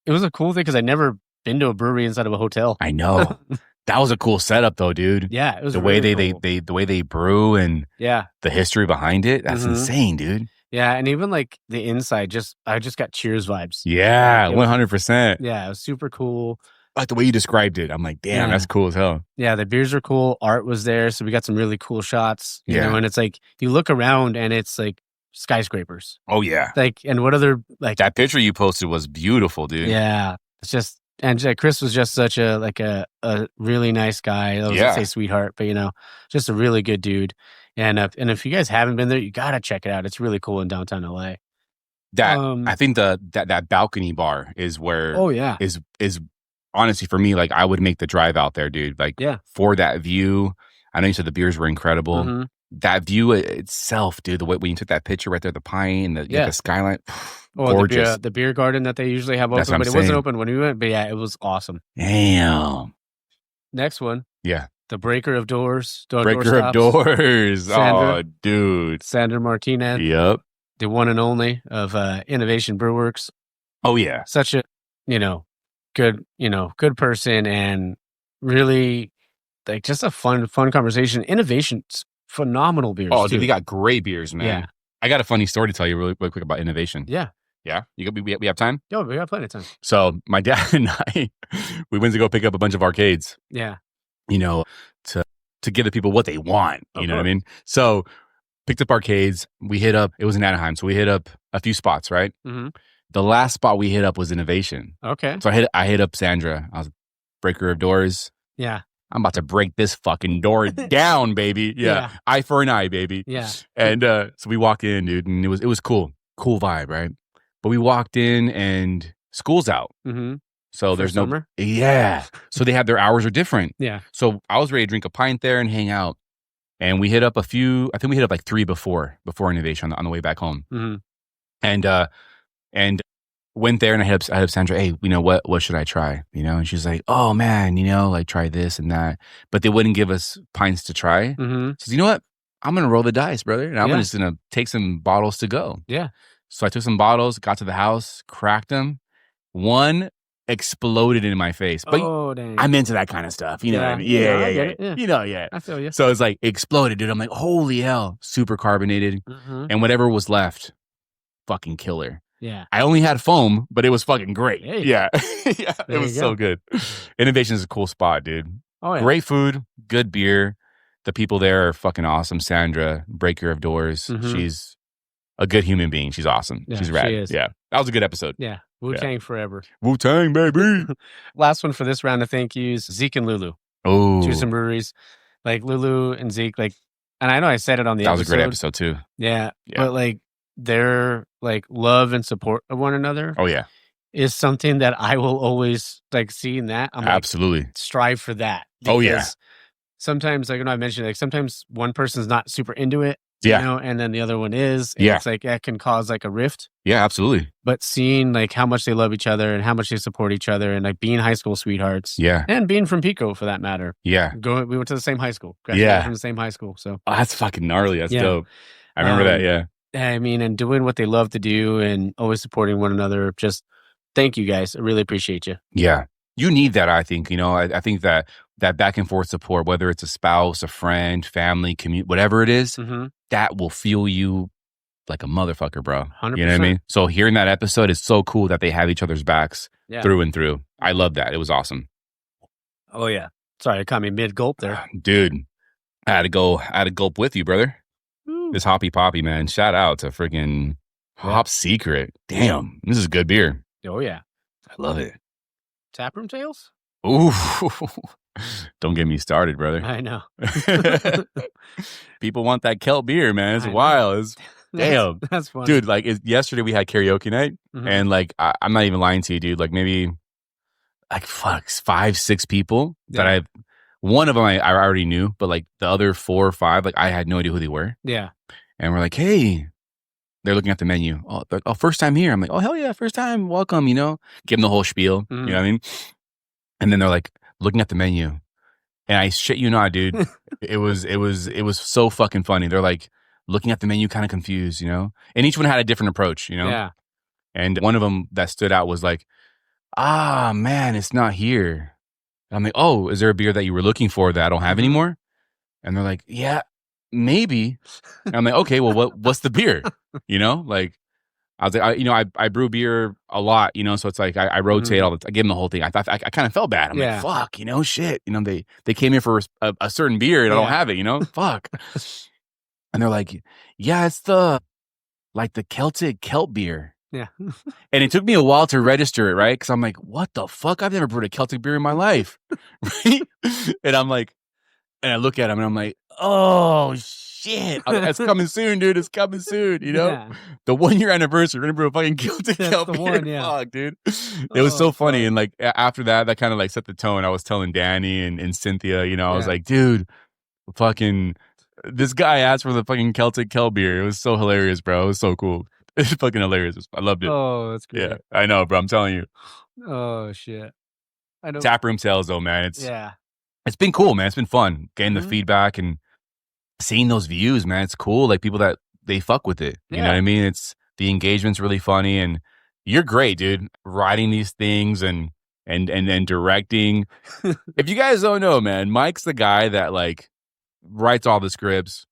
was a cool thing because I'd never been to a brewery inside of a hotel. I know. That was a cool setup though, dude. Yeah, it was the way the way they brew and the history behind it. That's insane, dude. Yeah, and even like the inside, I just got Cheers vibes. Yeah, 100%. Yeah, it was super cool. Like the way you described it, I'm like, damn, that's cool as hell. Yeah, the beers are cool. Art was there, so we got some really cool shots. You know, and it's like you look around and it's like skyscrapers. Oh yeah. Like, and what other like that picture you posted was beautiful, dude. Yeah, it's just. And Chris was just such a really nice guy. I was gonna say sweetheart, but just a really good dude. And if you guys haven't been there, you gotta check it out. It's really cool in downtown LA. I think that balcony bar is where is honestly for me, like I would make the drive out there, dude. Like for that view. I know you said the beers were incredible. Mm-hmm. That view itself, dude, the way when you took that picture right there, the pine and the skyline. Gorgeous. The beer garden that they usually have open, but it wasn't open when we went. But yeah, it was awesome. Damn. Next one. Yeah. The Breaker of Doors. Breaker of Doors. Sandra, dude. Sandra Martinez. Yep. The one and only of Innovation Brewworks. Oh yeah. Such a good person and really like just a fun conversation. Innovation's phenomenal beers. Oh, dude, they got great beers, man. Yeah. I got a funny story to tell you really quick about Innovation. Yeah. Yeah? We have time? Yeah, we got plenty of time. So my dad and I, we went to go pick up a bunch of arcades. Yeah. To give the people what they want. You know what I mean? So picked up arcades. We hit up, it was in Anaheim. So we hit up a few spots, right? Mm-hmm. The last spot we hit up was Innovation. Okay. So I hit up Sandra. I was Breaker of Doors. Yeah. I'm about to break this fucking door down, baby. Yeah. Eye for an eye, baby. Yeah. And so we walk in, dude, and it was cool. Cool vibe, right? But we walked in and school's out. Mm-hmm. So there's summer? No. Yeah. So they have their hours are different. Yeah. So I was ready to drink a pint there and hang out. And we hit up I think we hit up like 3 before Innovation on the way back home. Mm-hmm. And went there and I hit up Sandra, hey, what should I try? And she's like, oh man, like try this and that. But they wouldn't give us pints to try. Mm-hmm. She says, you know what? I'm going to roll the dice, brother. And I'm just going to take some bottles to go. Yeah. So I took some bottles, got to the house, cracked them. One exploded in my face. But dang. I'm into that kind of stuff. You know what I mean? Yeah. I feel you. So it's like exploded, dude. I'm like, holy hell. Super carbonated. Mm-hmm. And whatever was left, fucking killer. Yeah. I only had foam, but it was fucking great. Hey. Yeah. It was so good. Innovation is a cool spot, dude. Oh, yeah. Great food, good beer. The people there are fucking awesome. Sandra, Breaker of Doors. Mm-hmm. She's a good human being. She's awesome. Yeah, she's rad. she is. Yeah. That was a good episode. Yeah. Wu-Tang forever. Wu-Tang, baby. Last one for this round of thank yous, Zeke and Lulu. Oh. Two some breweries. Like Lulu and Zeke, like, and I know I said it on the episode. That was a great episode too. Yeah. But like their like love and support of one another. Oh yeah. Is something that I will always like see in that. I'm absolutely like, strive for that. Oh yeah. Sometimes, like I mentioned, like sometimes one person's not super into it. Yeah. And then the other one is. And it's like that can cause like a rift. Yeah, absolutely. But seeing like how much they love each other and how much they support each other and like being high school sweethearts. Yeah. And being from Pico for that matter. Yeah. We went to the same high school. Graduated from the same high school. So that's fucking gnarly. That's dope. I remember that. Yeah. I mean, and doing what they love to do and always supporting one another. Just thank you guys. I really appreciate you. Yeah. You need that, I think. I think that back and forth support, whether it's a spouse, a friend, family, community, whatever it is, that will fuel you like a motherfucker, bro. 100%. You know what I mean? So hearing that episode is so cool that they have each other's backs through and through. I love that. It was awesome. Oh, yeah. Sorry, I caught me mid-gulp there. Dude, I had to gulp with you, brother. Ooh. This Hoppy Poppy, man. Shout out to freaking Hop Secret. Damn, this is good beer. Oh, yeah. I love it. Taproom Tales? Ooh. Don't get me started, brother. I know. People want that kelp beer, man. It's wild. Damn. That's funny. Dude, like yesterday we had karaoke night, and like I'm not even lying to you, dude. Like maybe like 5, 6 people that one of them I already knew, but like the other 4 or 5, like I had no idea who they were. Yeah. And we're like, hey, they're looking at the menu. Oh, first time here. I'm like, oh, hell yeah, first time. Welcome, Give them the whole spiel. You know what I mean? And then they're like looking at the menu. And I shit you not, dude. it was so fucking funny. They're like looking at the menu kind of confused, And each one had a different approach, Yeah. And one of them that stood out was like, man, it's not here. And I'm like, oh, is there a beer that you were looking for that I don't have anymore? And they're like, yeah, maybe. And I'm like, okay, well, what's the beer? Like I was like, I brew beer a lot, so it's like I rotate all the time. I give them the whole thing. I thought I kind of felt bad. I'm like, fuck, shit. They came here for a certain beer and I don't have it, fuck. And they're like, yeah, it's the Celtic kelp beer. Yeah. And it took me a while to register it, right? Because I'm like, what the fuck? I've never brewed a Celtic beer in my life. Right? And I'm like, and I look at him and I'm like, oh, shit. It's coming soon, dude. It's coming soon, Yeah. The 1-year anniversary. We're going to brew a fucking Celtic kelp beer. One, Fuck, dude. It was so funny. And like after that kind of like set the tone. I was telling Danny and Cynthia, I was like, dude, fucking, this guy asked for the fucking Celtic kelp beer. It was so hilarious, bro. It was so cool. It's fucking hilarious. I loved it. Oh, that's great. Yeah, I know, bro. I'm telling you. Oh, shit. I know. Taproom Tales, though, man. It's been cool, man. It's been fun getting the feedback and seeing those views, man. It's cool. Like people that they fuck with it. You know what I mean? It's the engagement's really funny, and you're great, dude. Writing these things and directing. If you guys don't know, man, Mike's the guy that like writes all the scripts.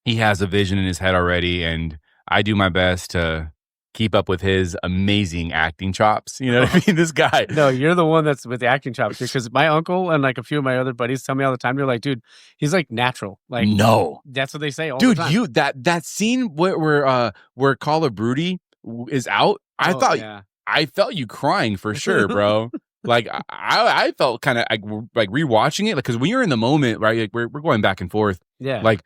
He has a vision in his head already, and I do my best to keep up with his amazing acting chops. You know what I mean? This guy. No, you're the one that's with the acting chops, because my uncle and like a few of my other buddies tell me all the time, they're like, dude, he's like natural. Like, no, that's what they say all the time. Dude, that scene where collaborators is out, I felt you crying for sure, bro. Like I felt kind of like rewatching it, like, because when you're in the moment, right? Like we're going back and forth. Yeah. Like,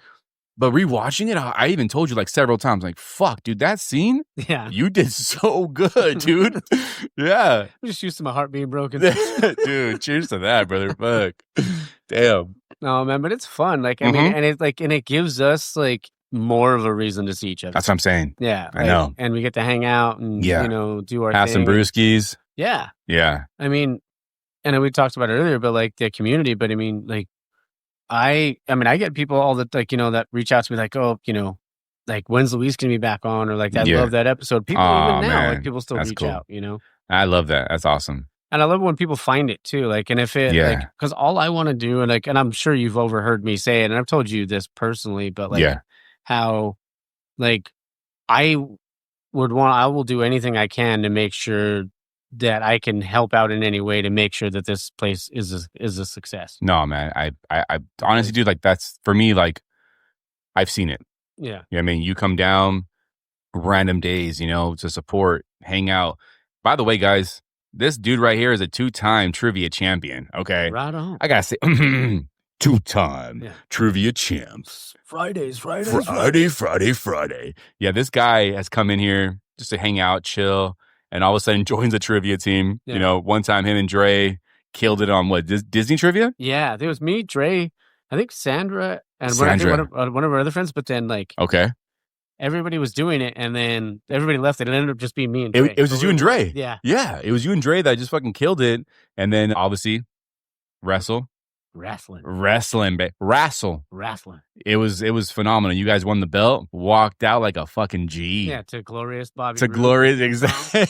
but rewatching it, I even told you like several times, like, fuck, dude, that scene, you did so good, dude. Yeah. I'm just used to my heart being broken. Dude, cheers to that, brother. Fuck. Damn. No, man, but it's fun. Like, I mean, and it gives us like more of a reason to see each other. That's what I'm saying. Yeah. I know. And we get to hang out and, do our have thing. some brewskis. Yeah. Yeah. I mean, and we talked about it earlier, but like the community, but I mean, like, I get people all that, like, that reach out to me like, oh, like, when's Luis going to be back on? Or like, I love that episode. People even now, like, people still reach out, I love that. That's awesome. And I love when people find it too. Like, and if it, like, because all I want to do, and like, and I'm sure you've overheard me say it, and I've told you this personally, but like, how, like, I will do anything I can to make sure that I can help out in any way to make sure that this place is a success. No, man. I honestly, dude, like, that's for me, like, I've seen it. Yeah. I mean, you come down random days, to support, hang out. By the way, guys, this dude right here is a 2-time trivia champion. Okay. Right on. I gotta say, 2-time trivia champs. Friday. Yeah, this guy has come in here just to hang out, chill, and all of a sudden joins a trivia team. Yeah. One time him and Dre killed it on Disney trivia? Yeah, there was me, Dre, I think Sandra, and one of our other friends, but then like everybody was doing it, and then everybody left. It ended up just being me and Dre. It was just you and Dre. Yeah. Yeah, it was you and Dre that just fucking killed it. And then obviously, wrestle. Wrestling. Wrestle. It was phenomenal. You guys won the belt, walked out like a fucking G. Yeah, to glorious Bobby. To glorious,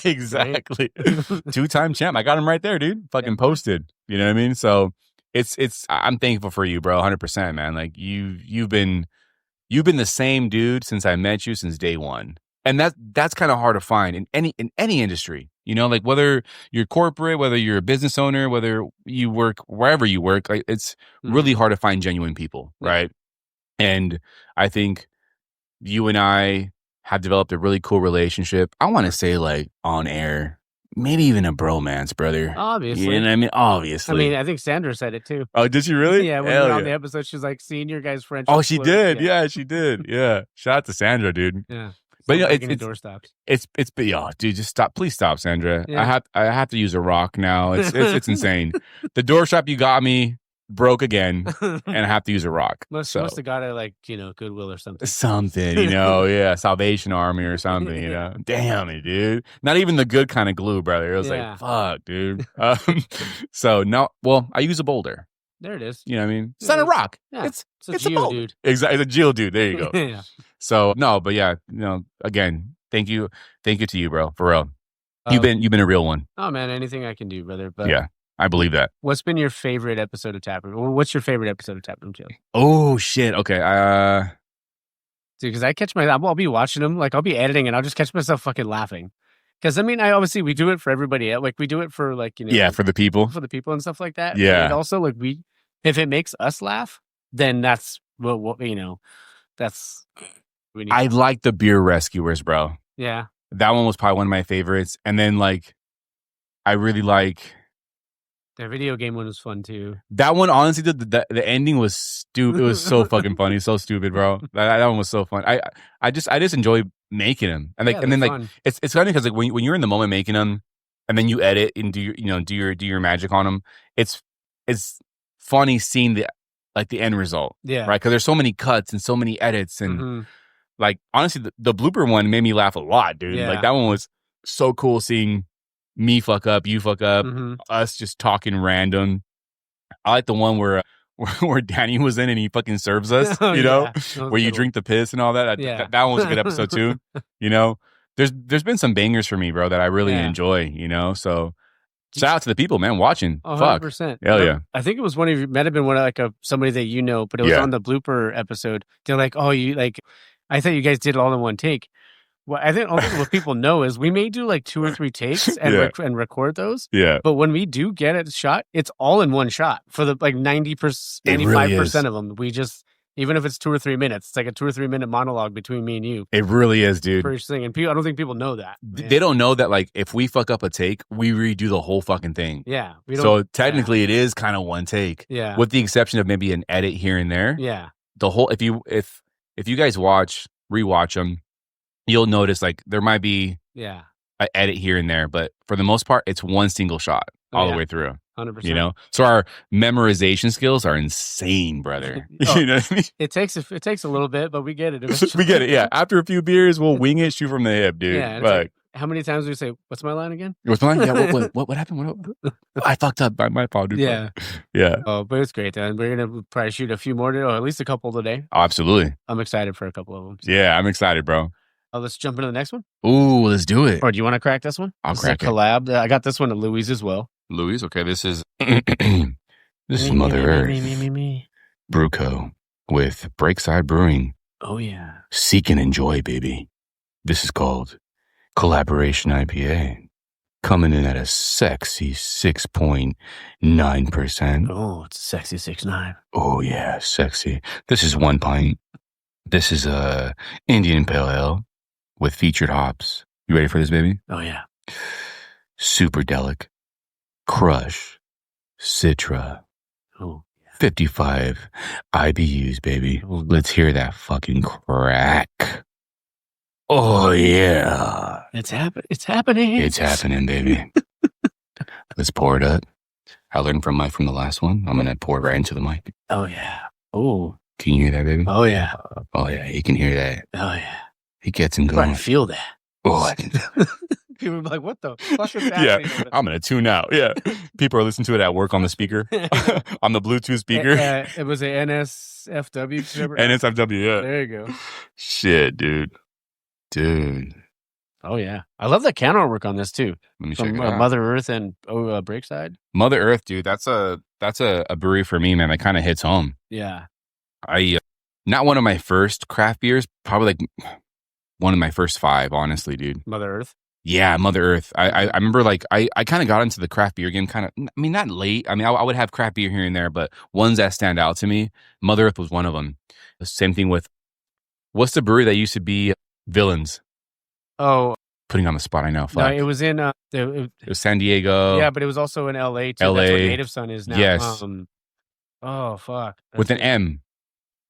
exactly. 2-time champ. I got him right there, dude. Fucking posted. You know what I mean? So I'm thankful for you, bro. 100%, man. Like you've been the same dude since I met you, since day one. And that's kind of hard to find in any industry. You know, like whether you're corporate, whether you're a business owner, whether you work wherever you work, like it's really hard to find genuine people, right? And I think you and I have developed a really cool relationship. I want to say like on air, maybe even a bromance, brother. Obviously. You know what I mean? Obviously. I mean, I think Sandra said it too. Oh, did she really? Yeah, when we were on the episode, she was like, seeing your guys' friendship. Oh, she did. Yeah, she did. Yeah. Shout out to Sandra, dude. Yeah. But you know, it's doorstops. Dude, just stop. Please stop, Sandra. Yeah. I have to use a rock now. It's insane. The doorstop you got me broke again, and I have to use a rock. Must have got it like, Goodwill or something. Yeah, Salvation Army or something, Damn it, dude. Not even the good kind of glue, brother. It was like, fuck, dude. So no, well, I use a boulder. There it is. You know what I mean? It's not a rock. Yeah. It's a Geo, dude. Exactly. It's a Geo, dude. There you go. Yeah. So no, but yeah, again, thank you to you, bro. For real. You've been a real one. Oh man, anything I can do, brother. But yeah, I believe that. What's been your favorite episode of Taproom? What's your favorite episode of Taproom Tales? Oh shit. Okay. Dude, because I catch I'll be watching them, like I'll be editing, and I'll just catch myself fucking laughing. Because I mean, obviously we do it for everybody else. Like we do it for for the people, and stuff like that. Yeah. And also like if it makes us laugh, then that's what that's. I like the beer rescuers, bro. Yeah. That one was probably one of my favorites. And then like, I really like the video game one was fun too. That one, honestly, the ending was stupid. It was so fucking funny, so stupid, bro. That one was so fun. I just enjoy making them, and like, and then fun. Like, it's funny because like when you're in the moment making them, and then you edit and do your magic on them. It's funny seeing the end result, yeah, right? Because there's so many cuts and so many edits, and like honestly, the blooper one made me laugh a lot, dude. Yeah. Like that one was so cool seeing me fuck up, you fuck up, us just talking random. I like the one where Danny was in and he fucking serves us, where you drink the piss and all that. Yeah. That one was a good episode too. There's been some bangers for me, bro, that I really enjoy, So shout out to the people, man, watching. 100%. Hell yeah. I think it was one of you, might have been one of like somebody that but it was on the blooper episode. They're like, oh, I thought you guys did it all in one take. Well, I think what people know is we may do like 2 or 3 takes and record those. Yeah. But when we do get it shot, it's all in one shot for the like 90%, 95% of them. We just, even if it's 2 or 3 minutes, it's like a 2 or 3 minute monologue between me and you. It really is, dude. For each thing. And I don't think people know that. They don't know that like if we fuck up a take, we redo the whole fucking thing. Yeah. So technically it is kind of one take. Yeah. With the exception of maybe an edit here and there. Yeah. The whole, if you guys rewatch them, you'll notice like there might be an edit here and there, but for the most part, it's one single shot all the way through. 100%. So our memorization skills are insane, brother. You know what I mean? It takes a little bit, but we get it eventually. We get it. Yeah. After a few beers, we'll wing it, shoot from the hip, dude. Yeah. Like, how many times do we say, "What's my line again?" What's my line? Yeah. What happened? I fucked up. My fault, dude. Yeah. Yeah. Oh, but it's great. Then we're gonna probably shoot a few more today, or at least a couple today. Oh, absolutely. I'm excited for a couple of them. So. Yeah, I'm excited, bro. Let's jump into the next one. Ooh, let's do it. Or do you want to crack this one? I'll crack it. Collab. I got this one at Louis as well. Louis, okay. This is Mother Earth. Me. Brewco with Breakside Brewing. Oh yeah. Seek and enjoy, baby. This is called Collaboration IPA. Coming in at a sexy 6.9%. Oh, it's a sexy 6.9. Oh yeah, sexy. This is 1 pint. This is a Indian Pale Ale with featured hops. You ready for this, baby? Oh yeah. Superdelic, Crush, Citra. Oh. 55 IBUs, baby. Let's hear that fucking crack. Oh yeah. It's happening. It's happening, baby. Let's pour it up. I learned from the last one. I'm gonna pour it right into the mic. Oh yeah. Oh. Can you hear that, baby? Oh yeah. Oh yeah. You can hear that. Oh yeah. It gets him going. I can feel that. Oh, I can feel it. People would be like, what the fuck is happening? Yeah, I'm going to tune out. Yeah. People are listening to it at work on the speaker, on the Bluetooth speaker. It was an NSFW. NSFW, yeah. There you go. Shit, dude. Oh, yeah. I love the can artwork on this, too. Let me check it out. Mother Earth and Breakside. Mother Earth, dude. That's a brewery for me, man. That kind of hits home. Yeah. Not one of my first craft beers, probably like one of my first 5, honestly, dude. Mother Earth? Yeah, Mother Earth. I remember like I kind of got into the craft beer game kind of, I mean, not late. I mean, I would have craft beer here and there, but ones that stand out to me, Mother Earth was one of them. The same thing with, what's the brewery that used to be Villains? Oh. Putting on the spot, I know. Fuck. No, it was in... it was San Diego. Yeah, but it was also in LA, too. LA. That's where Native Son is now. Yes. Oh, fuck. With an M.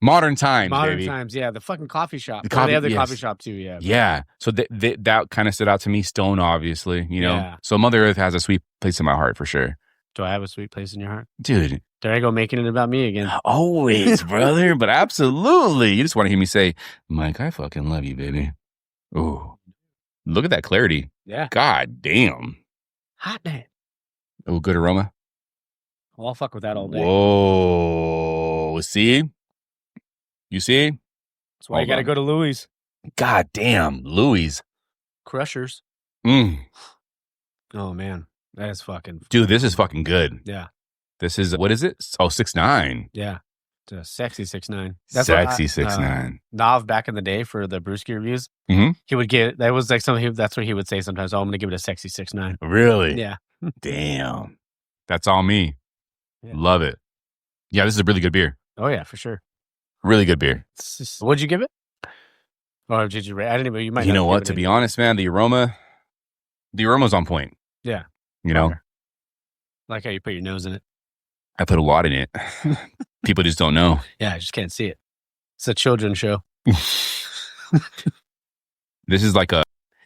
Modern Times, Modern Times, yeah. The fucking coffee shop. The they have the coffee shop, too, yeah. Yeah. So that kind of stood out to me. Stone, obviously, you know. Yeah. So Mother Earth has a sweet place in my heart, for sure. Do I have a sweet place in your heart? Dude. There I go, making it about me again. Always, brother. But absolutely. You just want to hear me say, Mike, I fucking love you, baby. Ooh. Look at that clarity. Yeah. God damn. Hot damn. Oh, good aroma. Well, I'll fuck with that all day. Whoa. See? You see? That's why you got to go to Louis. God damn. Louis. Crushers. Mm. Oh, man. That is fucking... Dude, this is fucking good. Yeah. This is... What is it? Oh, 6'9". Yeah. It's a sexy 6'9". Sexy 6'9". Nav back in the day for the Brewski reviews, he would get... That was like something... That's what he would say sometimes. Oh, I'm going to give it a sexy 6'9". Really? Yeah. Damn. That's all me. Yeah. Love it. Yeah, this is a really good beer. Oh, yeah, for sure. Really good beer. What'd you give it? Or did you rate? I didn't even... You might You know what? To be honest, man, the aroma's on point. Yeah. You know? Like how you put your nose in it. I put a lot in it. People just don't know. Yeah, I just can't see it. It's a children's show. This is like a...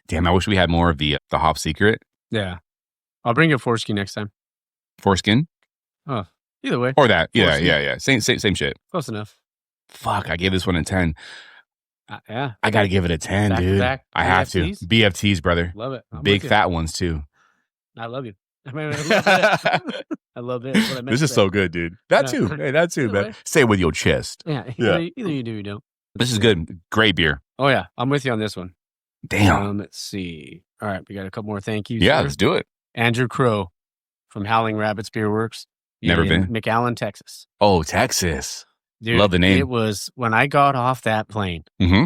Damn, I wish we had more of the Hop Secret. Yeah. I'll bring you a foreskin next time. Foreskin? Oh, either way. Or that. Yeah. Same shit. Close enough. Fuck, I gave this one a 10. Yeah. I got to give it a 10, back dude. Back I have to. BFTs, brother. Love it. Big fat ones, too. I love you. I love it. This is so good, dude. That too. Hey, that too, man. Say it with your chest. Yeah. Either you do or you don't. This is good. Great beer. Oh, yeah. I'm with you on this one. Damn. Let's see. All right. We got a couple more thank yous. Yeah, let's do it. Andrew Crow from Howling Rabbits Beer Works. Never been. McAllen, Texas. Oh, Texas. Dude, love the name. It was when I got off that plane. Mm-hmm.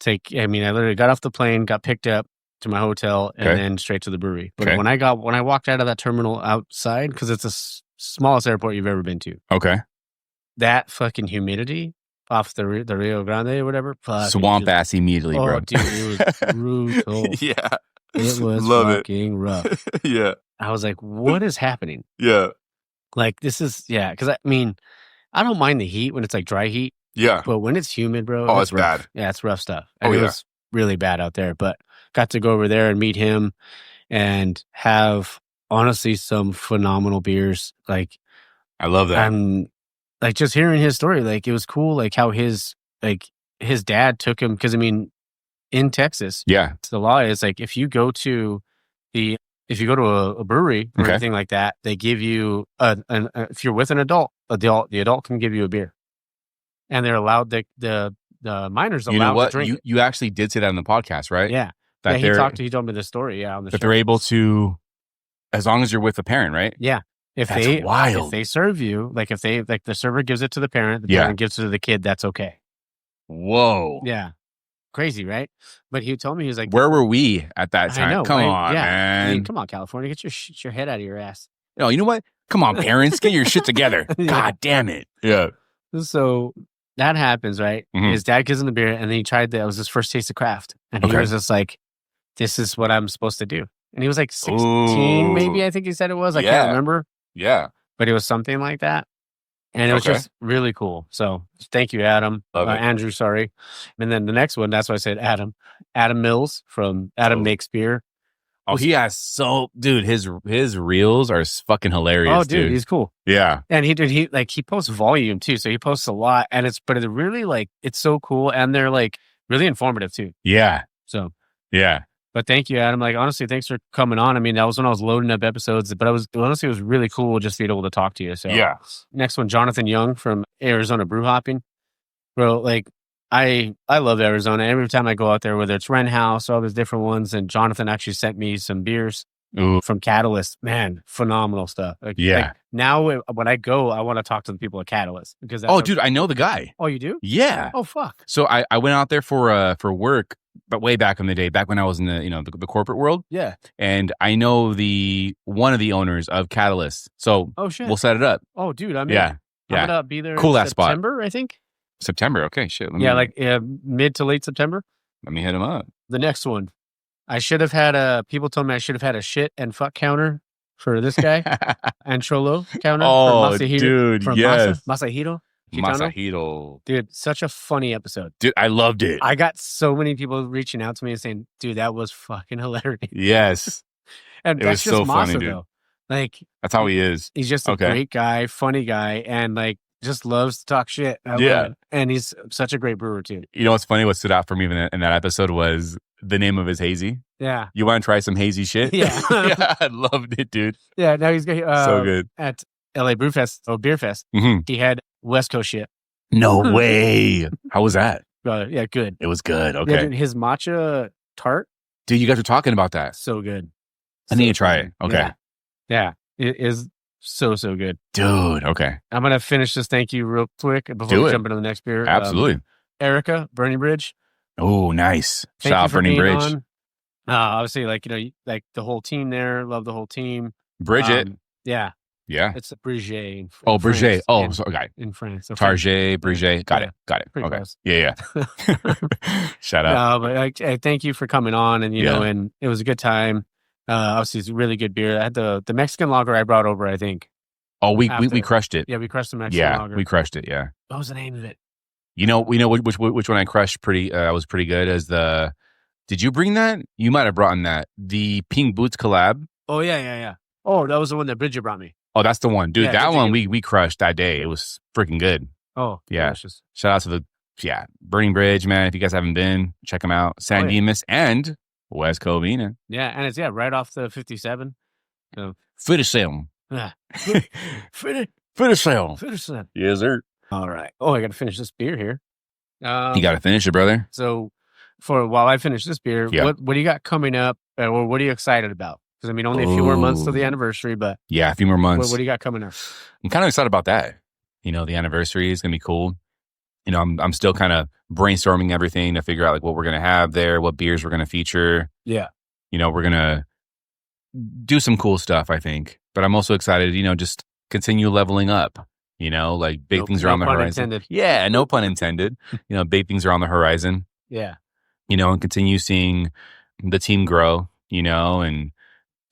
I literally got off the plane, got picked up to my hotel, and then straight to the brewery. But when I walked out of that terminal outside, because it's the smallest airport you've ever been to. Okay. That fucking humidity off the Rio Grande or whatever. Swamp ass immediately, bro. Oh, dude, it was brutal. Yeah. It was fucking rough. Yeah. I was like, what is happening? Yeah. Like, this is, because I mean, I don't mind the heat when it's like dry heat. Yeah. But when it's humid, bro. Oh, it's rough. bad. Yeah, it's rough stuff. And it was really bad out there. But got to go over there and meet him and have, honestly, some phenomenal beers. Like, I love that. Like, just hearing his story, like, it was cool, like, how his dad took him. Because, I mean, in Texas, the law is, like, if you go to a brewery or anything like that, they give you if you're with an adult, the adult can give you a beer, and they're allowed the minors allowed to drink. You actually did say that on the podcast, right? Yeah, he told me the story. Yeah, on the show. They're able to, as long as you're with a parent, right? Yeah, that's wild. If they serve you, like if the server gives it to the parent, the parent gives it to the kid. That's okay. Whoa. Yeah. Crazy, right? But he told me, he was like, where were we at that time? I know, come right? on, man. I mean, come on, California. Get your head out of your ass. No, you know what? Come on, parents. Get your shit together. God damn it. Yeah. So that happens, right? Mm-hmm. His dad gives him the beer, and then he tried that. It was his first taste of craft. And he was just like, this is what I'm supposed to do. And he was like 16, maybe, I think he said it was. I can't remember. Yeah. But it was something like that. And it was just really cool. So thank you, Adam. Andrew, sorry. And then the next one, that's why I said Adam. Adam Mills from Adam Makes Beer. Oh, he has dude, his reels are fucking hilarious. Oh, dude, he's cool. Yeah. And he posts volume too. So he posts a lot, and it's really like, it's so cool. And they're like really informative too. Yeah. So, yeah. But thank you, Adam. Like, honestly, thanks for coming on. I mean, that was when I was loading up episodes, but honestly, it was really cool just to be able to talk to you. So yeah. Next one, Jonathan Young from Arizona Brew Hopping. Bro, like, I love Arizona. Every time I go out there, whether it's Wren House or all those different ones, and Jonathan actually sent me some beers from Catalyst. Man, phenomenal stuff. Like now when I go, I want to talk to the people at Catalyst because dude, I know the guy. Oh, you do? Yeah. Oh, fuck. So I went out there for work, but way back in the day, back when I was in the corporate world. Yeah. And I know one of the owners of Catalyst. So shit, we'll set it up. Oh, dude, I'm I'm gonna be there. Cool in September, spot. I think. September. Okay, shit. Mid to late September. Let me hit him up. The next one, I should have had people told me I should have had a shit and fuck counter for this guy and Cholo counter. Oh, for Masahiro, dude, yes. Masahiro. Masahiro. Dude, such a funny episode. Dude, I loved it. I got so many people reaching out to me and saying, dude, that was fucking hilarious. Yes. And that's just so Masa, funny, dude. Though. Like, that's how he is. He's just a great guy, funny guy, and like just loves to talk shit. And he's such a great brewer too. You know what's funny? What stood out for me in that episode was the name of his hazy. Yeah. You want to try some hazy shit? Yeah. Yeah, I loved it, dude. Yeah, now he's so good. At LA Beer Fest. He had West Coast shit. No way. How was that? Yeah, good. It was good. Okay. Yeah, dude, his matcha tart. Dude, you guys were talking about that. So good. I need to try it. Okay. Yeah. It is so good. Dude, okay. I'm going to finish this thank you real quick before we jump into the next beer. Absolutely. Erica, Burning Bridge. Oh, nice. Shout out Burning Bridge. Obviously, like the whole team there. Love the whole team. Bridget. Yeah. Yeah. It's Brugé. Brugé. Oh, okay. In France. Target, Brugé. Got it. Pretty okay. Close. Yeah. Shout out. But thank you for coming on, and and it was a good time. Obviously, it's a really good beer. I had the Mexican lager I brought over, I think. Oh, we crushed it. Yeah, we crushed the Mexican lager. Yeah, we crushed it. Yeah. What was the name of it? We know which one I crushed pretty. Was pretty good. As the. Did you bring that? You might have brought in that the Pink Boots collab. Oh yeah. Oh, that was the one that Bridget brought me. Oh, that's the one, dude. Yeah, that one we crushed that day. It was freaking good. Oh, yeah. Delicious. Shout out to the Burning Bridge, man. If you guys haven't been, check them out. San Dimas and West Covina. Yeah, and it's right off the 57. So Fitterselm. Yeah. Fitterselm. Yes, sir. All right. Oh, I got to finish this beer here. You got to finish it, brother. So, while I finish this beer, what do you got coming up, or what are you excited about? Because only a few more months to the anniversary, but a few more months. What do you got coming up? I'm kind of excited about that. The anniversary is gonna be cool. I'm still kind of brainstorming everything to figure out like what we're gonna have there, what beers we're gonna feature. Yeah. We're gonna do some cool stuff, I think. But I'm also excited, just continue leveling up. Like big things are on the horizon. Intended. Yeah, no pun intended. Big things are on the horizon. Yeah. And continue seeing the team grow. And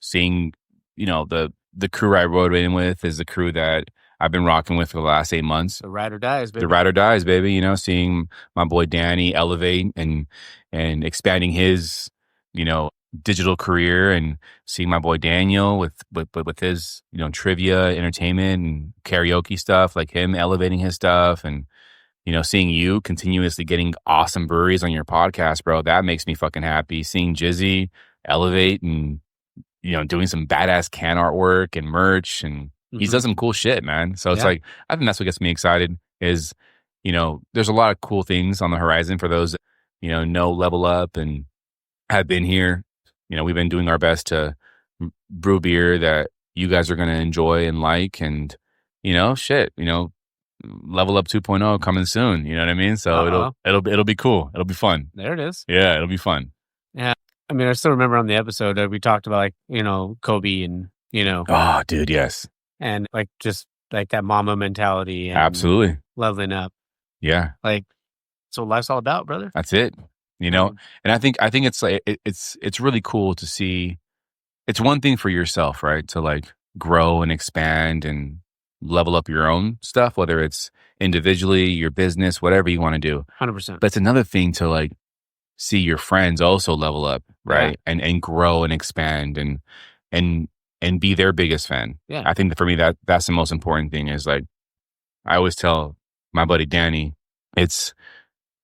seeing, the crew I rode in with is the crew that I've been rocking with for the last 8 months. The ride or dies, baby. The ride or dies, baby. Seeing my boy Danny elevate and expanding his, digital career, and seeing my boy Daniel with his, trivia, entertainment, and karaoke stuff, like him elevating his stuff, and seeing you continuously getting awesome breweries on your podcast, bro. That makes me fucking happy. Seeing Jizzy elevate and doing some badass can artwork and merch, and he's done some cool shit, man. So it's like, I think that's what gets me excited is, there's a lot of cool things on the horizon for those that, know Level Up and have been here. We've been doing our best to brew beer that you guys are going to enjoy and like, and, Level Up 2.0 coming soon. You know what I mean? So it'll be cool. It'll be fun. There it is. Yeah, it'll be fun. Yeah. I still remember on the episode that we talked about Kobe and, Oh, dude, yes. And just that mama mentality. And absolutely. Leveling up. Yeah. That's what life's all about, brother. That's it. And I think it's like, it's really cool to see. It's one thing for yourself, right? To grow and expand and level up your own stuff, whether it's individually, your business, whatever you want to do. 100%. But it's another thing to see your friends also level up, right? Yeah. And grow and expand and be their biggest fan. Yeah. I think that for me, that's the most important thing is I always tell my buddy Danny, it's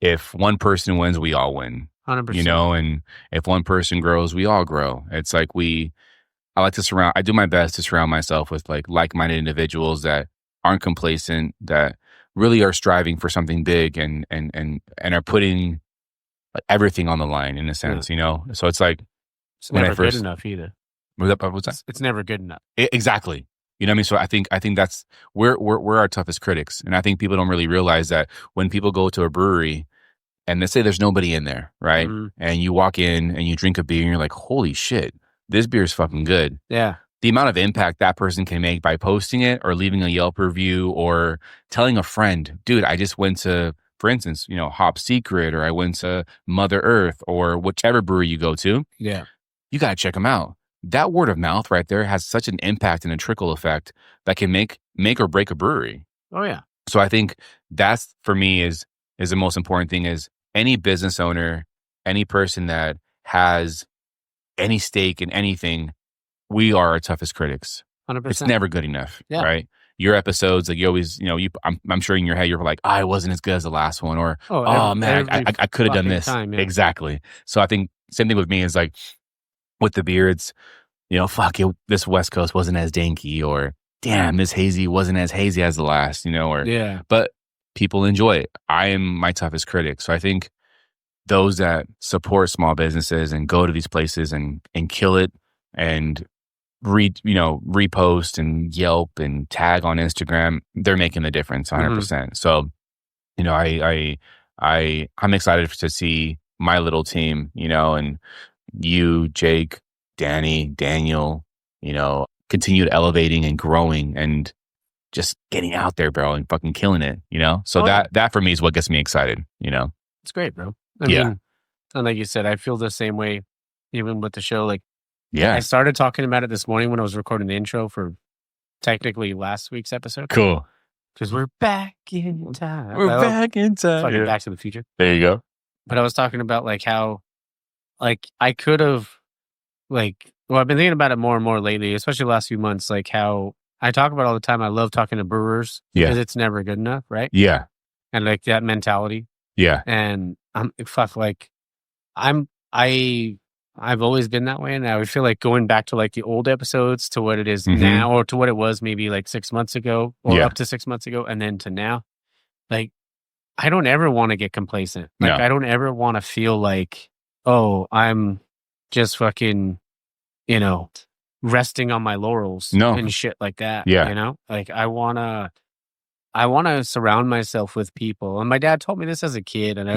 if one person wins, we all win. 100%. You know, and if one person grows, we all grow. It's like I do my best to surround myself with like-minded individuals that aren't complacent, that really are striving for something big and are putting everything on the line in a sense, you know? So it's like, it's never good enough either. What's that? It's never good enough. Exactly. You know what I mean? So I think that's, we're our toughest critics. And I think people don't really realize that when people go to a brewery and they say there's nobody in there, right? Mm-hmm. And you walk in and you drink a beer and you're like, holy shit, this beer is fucking good. Yeah. The amount of impact that person can make by posting it or leaving a Yelp review or telling a friend, dude, I just went to, for instance, you know, Hop Secret, or I went to Mother Earth, or whichever brewery you go to. Yeah. You got to check them out. That word of mouth right there has such an impact and a trickle effect that can make or break a brewery. Oh, yeah. So I think that's, for me, is the most important thing. Is any business owner, any person that has any stake in anything, we are our toughest critics. 100%. It's never good enough, right? Your episodes, like you always, you know, I'm sure in your head you're like, I wasn't as good as the last one, or man, I could have done this. Time, yeah. Exactly. So I think same thing with me is like with the beards, you know, fuck it, this West Coast wasn't as danky, or damn, this hazy wasn't as hazy as the last, you know, or but people enjoy it. I am my toughest critic. So I think those that support small businesses and go to these places and kill it and repost and Yelp and tag on Instagram, they're making the difference 100%. Mm-hmm. So, you know, I'm excited to see my little team, you know, and you, Jake, Danny, Daniel, you know, continue elevating and growing and just getting out there, bro, and fucking killing it, you know? So that for me is what gets me excited, you know? It's great, bro. I mean, and like you said, I feel the same way even with the show. Like, I started talking about it this morning when I was recording the intro for technically last week's episode. Cool. Because we're back in time. We're back in time. Fucking Back to the Future. There you go. But I was talking about like how, like, I could have, like, well, I've been thinking about it more and more lately, especially the last few months, like how I talk about all the time. I love talking to brewers because it's never good enough, right? Yeah. And like that mentality. Yeah. And I've always been that way. And I would feel like going back to like the old episodes to what it is now, or to what it was maybe like 6 months ago, or up to 6 months ago, and then to now, like, I don't ever want to get complacent. Like, I don't ever want to feel like, oh, I'm just fucking, you know, resting on my laurels and shit like that. Yeah. You know, like I want to surround myself with people. And my dad told me this as a kid. And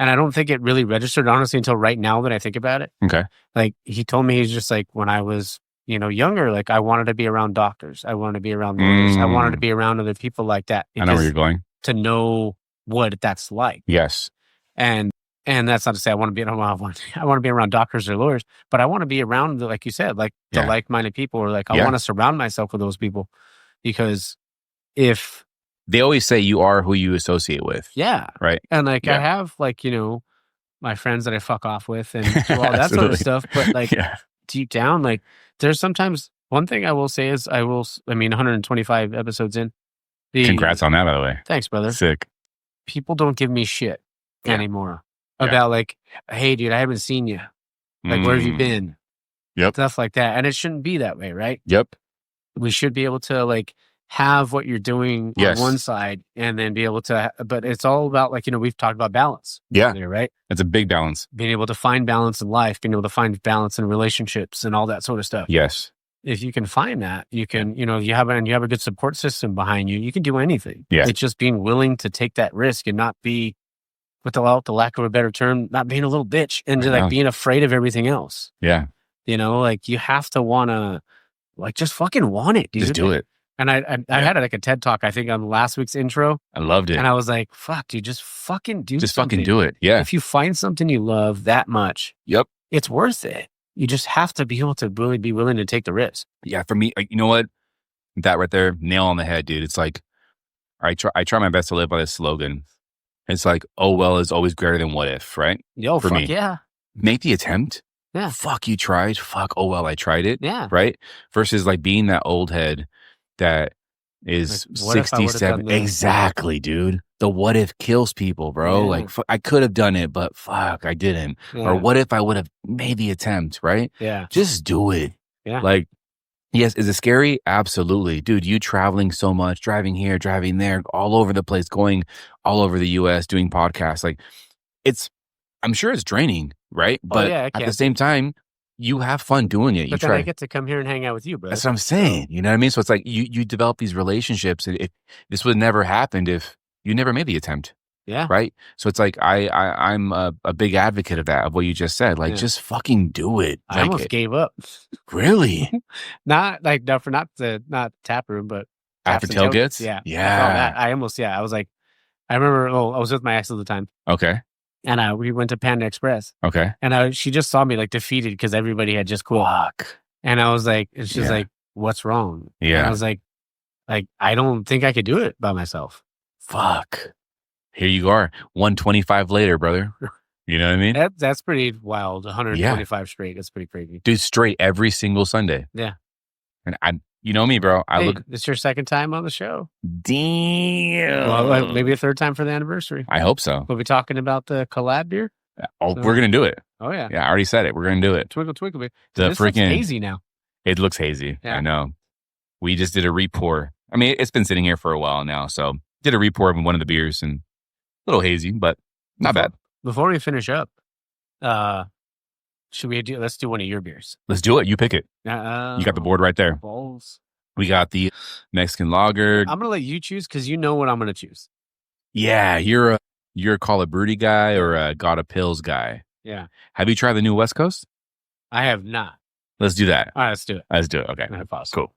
I don't think it really registered, honestly, until right now that I think about it. Okay. Like, he told me, he's just like, when I was, you know, younger, like, I wanted to be around doctors. I wanted to be around lawyers. I wanted to be around other people like that. I know where you're going. To know what that's like. Yes. And that's not to say I want to be around doctors or lawyers, but I want to be around, like you said, like the like-minded people, or like, I want to surround myself with those people, because if they always say you are who you associate with. Yeah. Right. And like, I have like, you know, my friends that I fuck off with and do all that sort of stuff. But like deep down, like there's sometimes one thing I will say is 125 episodes in. Congrats on that, by the way. Thanks, brother. Sick. People don't give me shit anymore about like, hey, dude, I haven't seen you. Like, where have you been? Yep. Stuff like that. And it shouldn't be that way, right? Yep. We should be able to like have what you're doing on one side, and then be able to, but it's all about, like, you know, we've talked about balance. Yeah. There, right? It's a big balance. Being able to find balance in life, being able to find balance in relationships and all that sort of stuff. Yes. If you can find that, you can, you know, you have a good support system behind you, you can do anything. Yeah. It's just being willing to take that risk and not be, with the lack of a better term, not being a little bitch and like being afraid of everything else. Yeah. You know, like you have to want to, like, just fucking want it, dude. Just do it. And I had like a TED Talk, I think, on last week's intro. I loved it. And I was like, fuck, dude, just fucking do Just something. fucking do it. Yeah. If you find something you love that much, it's worth it. You just have to be able to really be willing to take the risk. Yeah, for me, you know what? That right there, nail on the head, dude. It's like, I try my best to live by this slogan. It's like, oh, well is always greater than what if, right? Yo, for fuck me. Yeah. Make the attempt. Yeah. Fuck, you tried. Fuck, oh, well, I tried it. Yeah. Right? Versus like being that old head that is like, 67. Exactly, dude. The what if kills people, bro. Like, I could have done it, but fuck, I didn't. Or what if I would have made the attempt, right? Yeah. Just do it. Yeah. Like, yes, is it scary? Absolutely. Dude, you traveling so much, driving here, driving there, all over the place, going all over the US, doing podcasts. Like, I'm sure it's draining, right? But at the same time, you have fun doing it. But then I get to come here and hang out with you, bro. That's what I'm saying. You know what I mean? So it's like you develop these relationships. And this would never happened if you never made the attempt. Yeah. Right. So it's like I'm a big advocate of that, of what you just said. Like, just fucking do it. I almost gave up. Really? Not Taproom, but after tailgates. Yeah. Yeah. I almost. Yeah. I was like, I remember. I was with my ex at the time. Okay. And we went to Panda Express. Okay. And she just saw me like defeated because everybody had just quit. Fuck. And I was like, and she's like, "What's wrong?" Yeah. And I was like, I don't think I could do it by myself. Fuck. Here you are, 125 later, brother. You know what I mean? That's pretty wild. 125 straight. That's pretty crazy. Dude, straight every single Sunday. Yeah. And you know me, bro. It's your second time on the show. Damn. Well, maybe a third time for the anniversary. I hope so. We'll be talking about the collab beer. Oh, we're going to do it. Oh, yeah. Yeah, I already said it. We're going to do it. Twinkle, twinkle beer. This looks hazy now. It looks hazy. Yeah. I know. We just did a repour. I mean, it's been sitting here for a while now. So did a repour of one of the beers and a little hazy, but not bad. Before we finish up, let's do one of your beers. Let's do it. You pick it. You got the board right there. Balls. We got the Mexican lager. I'm going to let you choose because you know what I'm going to choose. Yeah, you're a collaborator guy or a got a pills guy. Yeah. Have you tried the new West Coast? I have not. Let's do that. All right, let's do it. Let's do it. Okay. Cool.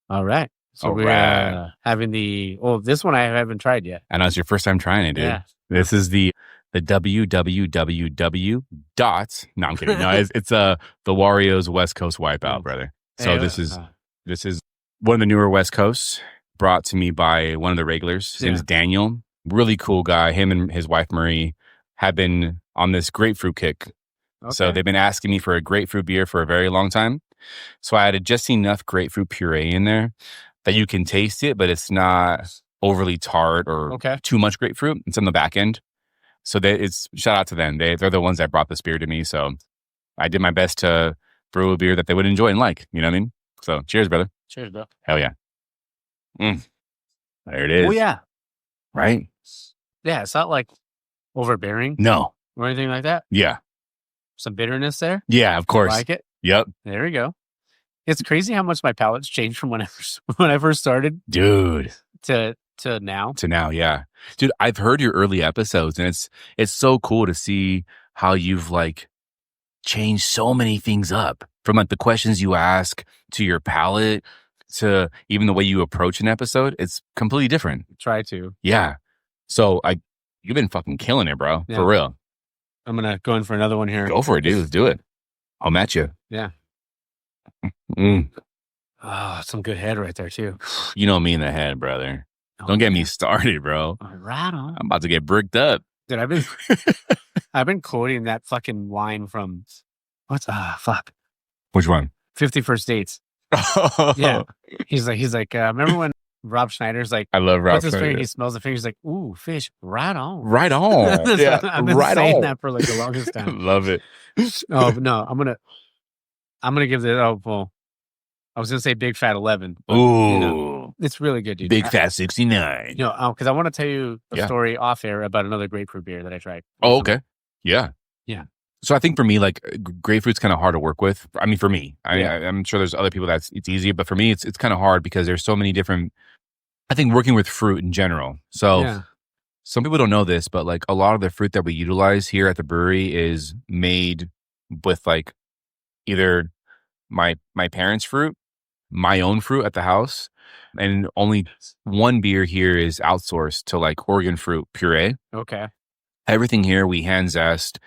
All right. So we're having this one I haven't tried yet. I know it's your first time trying it, dude. Yeah. This is the www. No, I'm kidding. No, it's the Wario's West Coast Wipeout, brother. So this is one of the newer West Coasts brought to me by one of the regulars. His name is Daniel. Really cool guy. Him and his wife, Marie, have been on this grapefruit kick. Okay. So they've been asking me for a grapefruit beer for a very long time. So I added just enough grapefruit puree in there that you can taste it, but it's not overly tart or too much grapefruit. It's on the back end. So it's shout out to them. They're the ones that brought this beer to me. So I did my best to brew a beer that they would enjoy and like. You know what I mean? So cheers, brother. Cheers, bro. Hell yeah. There it is. Oh, yeah. Right? Yeah, it's not like overbearing. No. Or anything like that. Yeah. Some bitterness there. Yeah, of course. Like it. Yep. There we go. It's crazy how much my palate's changed from when I first started. Dude. To now. To now, yeah. Dude, I've heard your early episodes and it's so cool to see how you've like changed so many things up. From like the questions you ask to your palate to even the way you approach an episode, it's completely different. Try to. Yeah. So you've been fucking killing it, bro. Yeah. For real. I'm going to go in for another one here. Go for it, dude. Let's do it. I'll match you. Yeah. Oh, some good head right there too. You know me in the head, brother. Don't get me started, bro. Right on. I'm about to get bricked up. Dude, I've been quoting that fucking line from fuck. Which one? 50 First Dates. Yeah. He's like, remember when Rob Schneider's like, I love Rob Schneider. Schneider. He smells the fish. He's like, ooh, fish, right on. Right on. Yeah, I've been saying that for like the longest time. Love it. Oh, no, I'm gonna give it, I was gonna say Big Fat 11. But, ooh. It's really good, dude. Big Fat 69. Because I want to tell you a story off air about another grapefruit beer that I tried. Oh, okay. Yeah. Yeah. So I think for me, like grapefruit's kind of hard to work with. I mean, for me, I'm sure there's other people it's easy, but for me, it's kind of hard because there's so many different. I think working with fruit in general. So some people don't know this, but like a lot of the fruit that we utilize here at the brewery is made with like either my parents' fruit, my own fruit at the house, and only one beer here is outsourced to like Oregon fruit puree. Okay. Everything here we hand zest.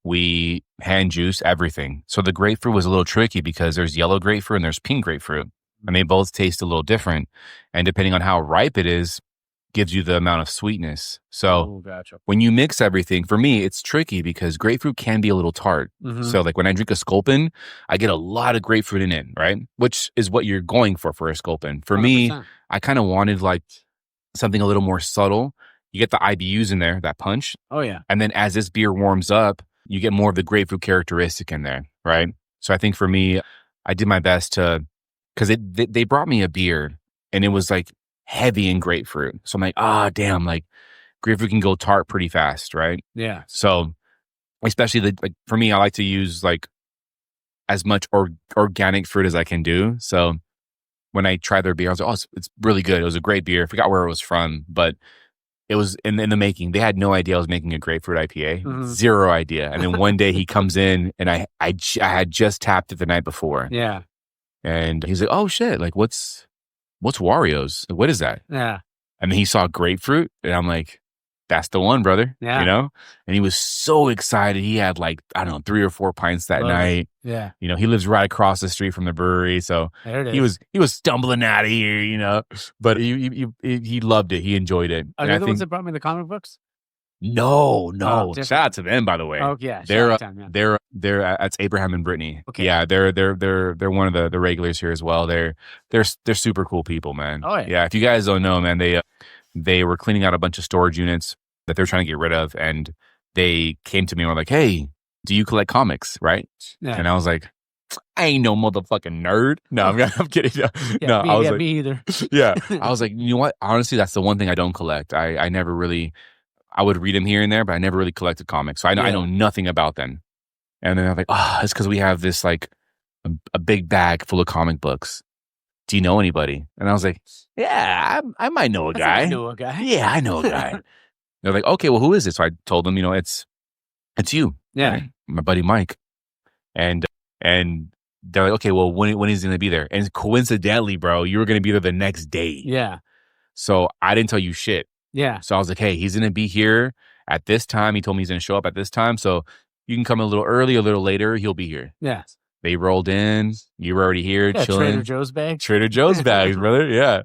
We hand juice everything. So the grapefruit was a little tricky because there's yellow grapefruit and there's pink grapefruit. And they both taste a little different. And depending on how ripe it is, gives you the amount of sweetness. So gotcha. When you mix everything, for me, it's tricky because grapefruit can be a little tart. Mm-hmm. So like when I drink a Sculpin, I get a lot of grapefruit in it, right? Which is what you're going for a Sculpin. For 100%. Me, I kind of wanted like something a little more subtle. You get the IBUs in there, that punch. Oh, yeah. And then as this beer warms up, you get more of the grapefruit characteristic in there, right? So I think for me, I did my best to, because they brought me a beer and it was like heavy in grapefruit. So I'm like, damn, like grapefruit can go tart pretty fast, right? Yeah. So especially like for me, I like to use like as much organic fruit as I can do. So when I tried their beer, I was like, oh, it's really good. It was a great beer. I forgot where it was from, but it was in the making. They had no idea I was making a grapefruit IPA. Mm-hmm. Zero idea. And then one day he comes in and I had just tapped it the night before. Yeah. And he's like, oh shit, like what's Wario's? What is that? Yeah. And then he saw grapefruit and I'm like, that's the one, brother. Yeah. You know? And he was so excited. He had like, I don't know, 3 or 4 pints that night. Yeah. You know, he lives right across the street from the brewery. So he was stumbling out of here, you know, but he loved it. He enjoyed it. Are they the ones that brought me the comic books? No. Shout out to them, by the way. Oh yeah. They're that's Abraham and Brittany. Okay. Yeah. They're one of the regulars here as well. They're super cool people, man. Oh yeah. Yeah. If you guys don't know, man, they were cleaning out a bunch of storage units that they're trying to get rid of. And they came to me and were like, hey, do you collect comics? Right. Yeah. And I was like, I ain't no motherfucking nerd. No, I'm kidding. I was like, me either. Yeah. I was like, you know what? Honestly, that's the one thing I don't collect. I never really, I would read them here and there, but I never really collected comics. So I know nothing about them. And then I'm like, it's because we have this like a big bag full of comic books. Do you know anybody? And I was like, yeah, I might know a guy. I know a guy. Yeah, I know a guy. They're like, okay, well, who is it? So I told them, it's you. Yeah. Right? My buddy Mike. And they're like, okay, well, when is he going to be there? And coincidentally, bro, you were going to be there the next day. Yeah. So I didn't tell you shit. Yeah. So I was like, hey, he's going to be here at this time. He told me he's going to show up at this time. So you can come a little early, a little later. He'll be here. Yeah. They rolled in. You were already here, chilling. Trader Joe's bags. Trader Joe's bags, brother. Yeah.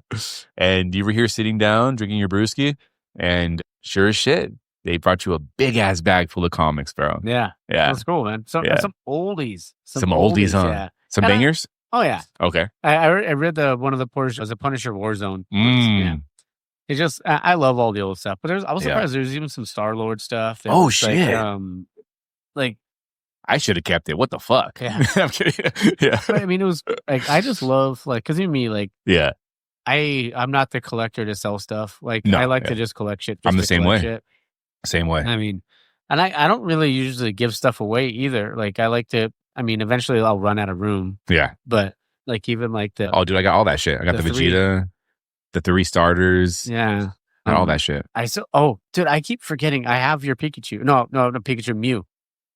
And you were here sitting down, drinking your brewski. And sure as shit, they brought you a big ass bag full of comics, bro. Yeah. Yeah. That's cool, man. Some oldies. Some oldies, huh? Yeah. Some bangers? Oh, yeah. Okay. I read one of the Punisher Warzone. Yeah. It's just, I love all the old stuff. But I was surprised there's even some Star-Lord stuff. Oh, shit. Like, I should have kept it. What the fuck? Yeah. I'm kidding. Yeah. But, I mean, it was like, I just love, like, because you me, like, yeah. I'm not the collector to sell stuff. Like, no, I like to just collect shit. I'm the same way. Shit. Same way. I mean, and I don't really usually give stuff away either. Like, I like to, I mean, eventually I'll run out of room. Yeah. But, like, even like the. Oh, dude, I got all that shit. I got the Vegeta, the 3 starters. Yeah. All that shit. Dude, I keep forgetting. I have your Pikachu. No, Pikachu Mew.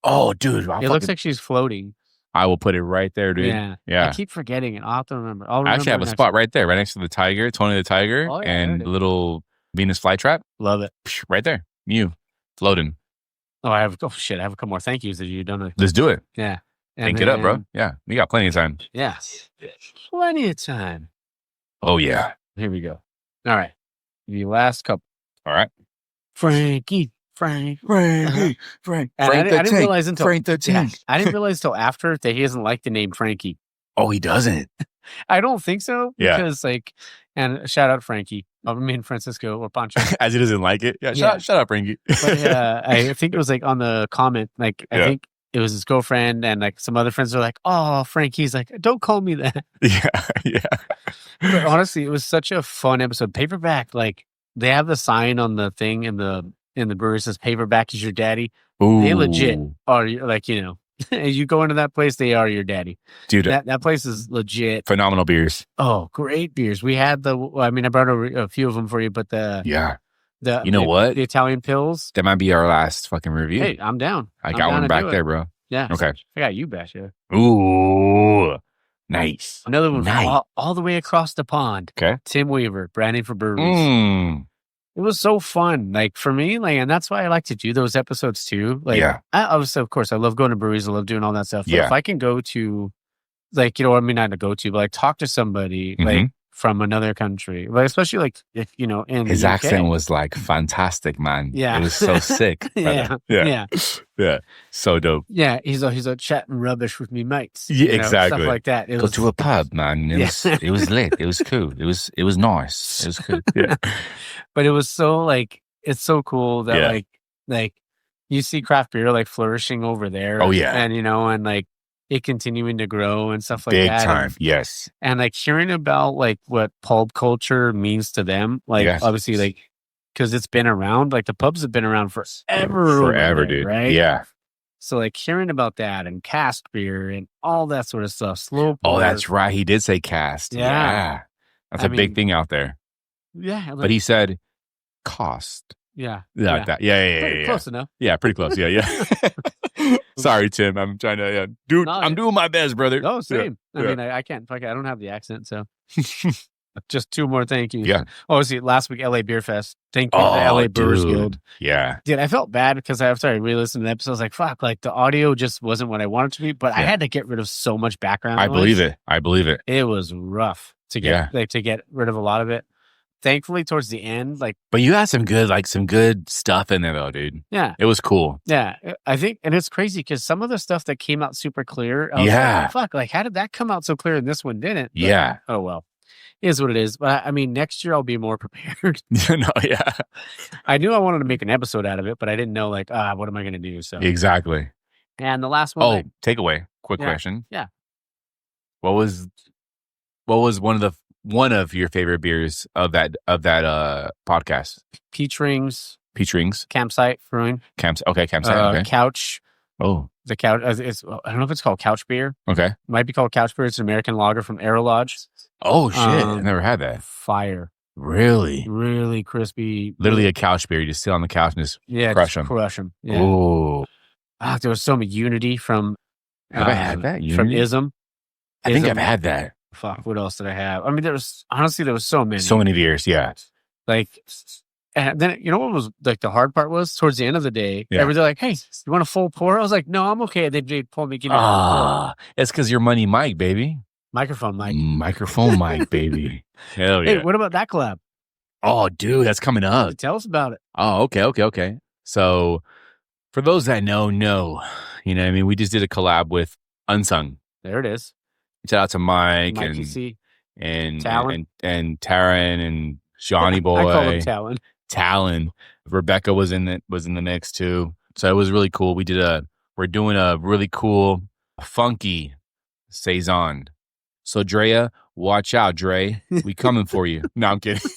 Oh, dude. It looks like she's floating. I will put it right there, dude. Yeah. I keep forgetting it. I'll have to remember. I actually have a spot right there, right next to the tiger, Tony the Tiger, and the little Venus flytrap. Love it. Right there. Mew. Floating. I have a couple more thank yous that you don't. Let's do it. Yeah. Link it up, bro. Yeah. We got plenty of time. Yeah. Plenty of time. Oh, yeah. Here we go. All right. The last couple. All right. Frank. Frank. I didn't realize until Frank the Tank. I didn't realize until after that he doesn't like the name Frankie. Oh, he doesn't. I don't think so. Yeah. Because and shout out Frankie. I mean Francisco or Pancho. As he doesn't like it. Yeah. Shout out Frankie. But I think it was like on the comment. Like I think it was his girlfriend and like some other friends are like, "Oh, Frankie's like, don't call me that." Yeah. But honestly, it was such a fun episode. Paperback, like they have the sign on the thing in the brewery says "Paperback is your daddy." Ooh. They legit are like, as you go into that place, they are your daddy. Dude, that place is legit. Phenomenal beers. Oh, great beers. We had I brought a few of them for you, but you know what? The Italian pills. That might be our last fucking review. Hey, I'm down. I got one back there, bro. Yeah. Okay. I got you back here. Ooh. Nice. Another one all the way across the pond. Okay. Tim Weaver, branding for breweries. It was so fun. Like for me, and that's why I like to do those episodes too. Of course, I love going to breweries. I love doing all that stuff. But if I can go to, not to go to, but talk to somebody, from another country, like especially like if in his the UK. accent was like fantastic, man. Yeah, it was so sick. yeah. So dope. Yeah, he's chatting rubbish with me mates. Yeah, exactly. Stuff like that. Go to a pub, man. It was lit. It was cool. It was nice. It was cool. Yeah, but it was so like it's so cool that like you see craft beer like flourishing over there. Oh yeah, and and like it continuing to grow and stuff like big that. time. Yes, and like hearing about like what pulp culture means to them, like obviously like because it's been around, like the pubs have been around forever, dude. Right? Yeah. So like hearing about that and cask beer and all that sort of stuff, slow pour. Oh, that's right. He did say cast. Yeah. That's a big thing out there. Yeah. Like, but he said cost. Yeah. Like that. Yeah. Close enough. Yeah, pretty close. Yeah. Sorry, Tim. I'm trying to I'm doing my best, brother. Oh, same. I mean, I can't I don't have the accent, so just two more thank yous. Yeah. See, last week LA Beer Fest. Thank you to the LA Brewers Guild. Yeah. Dude, I felt bad because after I re-listened to the episode, I was like, fuck, like the audio just wasn't what I wanted to be, but I had to get rid of so much background noise. I believe it. It was rough to get to get rid of a lot of it. Thankfully, towards the end, but you had some good stuff in there, though, dude. Yeah, it was cool. Yeah, I think, and it's crazy because some of the stuff that came out super clear, I was like, fuck, like how did that come out so clear and this one didn't? But, yeah. Oh well, it is what it is. But I mean, next year I'll be more prepared. I knew I wanted to make an episode out of it, but I didn't know what am I going to do? So exactly. And the last one. Takeaway. Quick question. Yeah. What was one of your favorite beers of that podcast? Peach Rings. Campsite Brewing. Campsite. Okay. Couch. Oh, the couch. I don't know if it's called Couch Beer. Okay. It might be called Couch Beer. It's an American lager from Aero Lodge. Oh shit! I never had that. Fire. Really? Really crispy. Literally a couch beer. You just sit on the couch and just crush them. Yeah. Oh. There was so much Unity from. Have I had that? Unity? From Ism. I think I've had that. Fuck, what else did I have? I mean, there was so many. So many beers, yeah. Like, and then what was like the hard part was towards the end of the day. They're like, "Hey, you want a full pour?" I was like, "No, I'm okay." They pulled me. Give me a pour. It's because you're money, Mike, baby. Microphone, Mike, baby. Hell yeah. Hey, what about that collab? Oh, dude, that's coming up. Tell us about it. Oh, okay. So, for those that know, what I mean, we just did a collab with Unsung. There it is. Shout out to Mike and Talon and Taryn and Johnny Boy. I call him Talon. Talon. Rebecca was in the mix too. So it was really cool. We're doing a really cool, funky saison. So Drea, watch out, Dre. We coming for you. No, I'm kidding.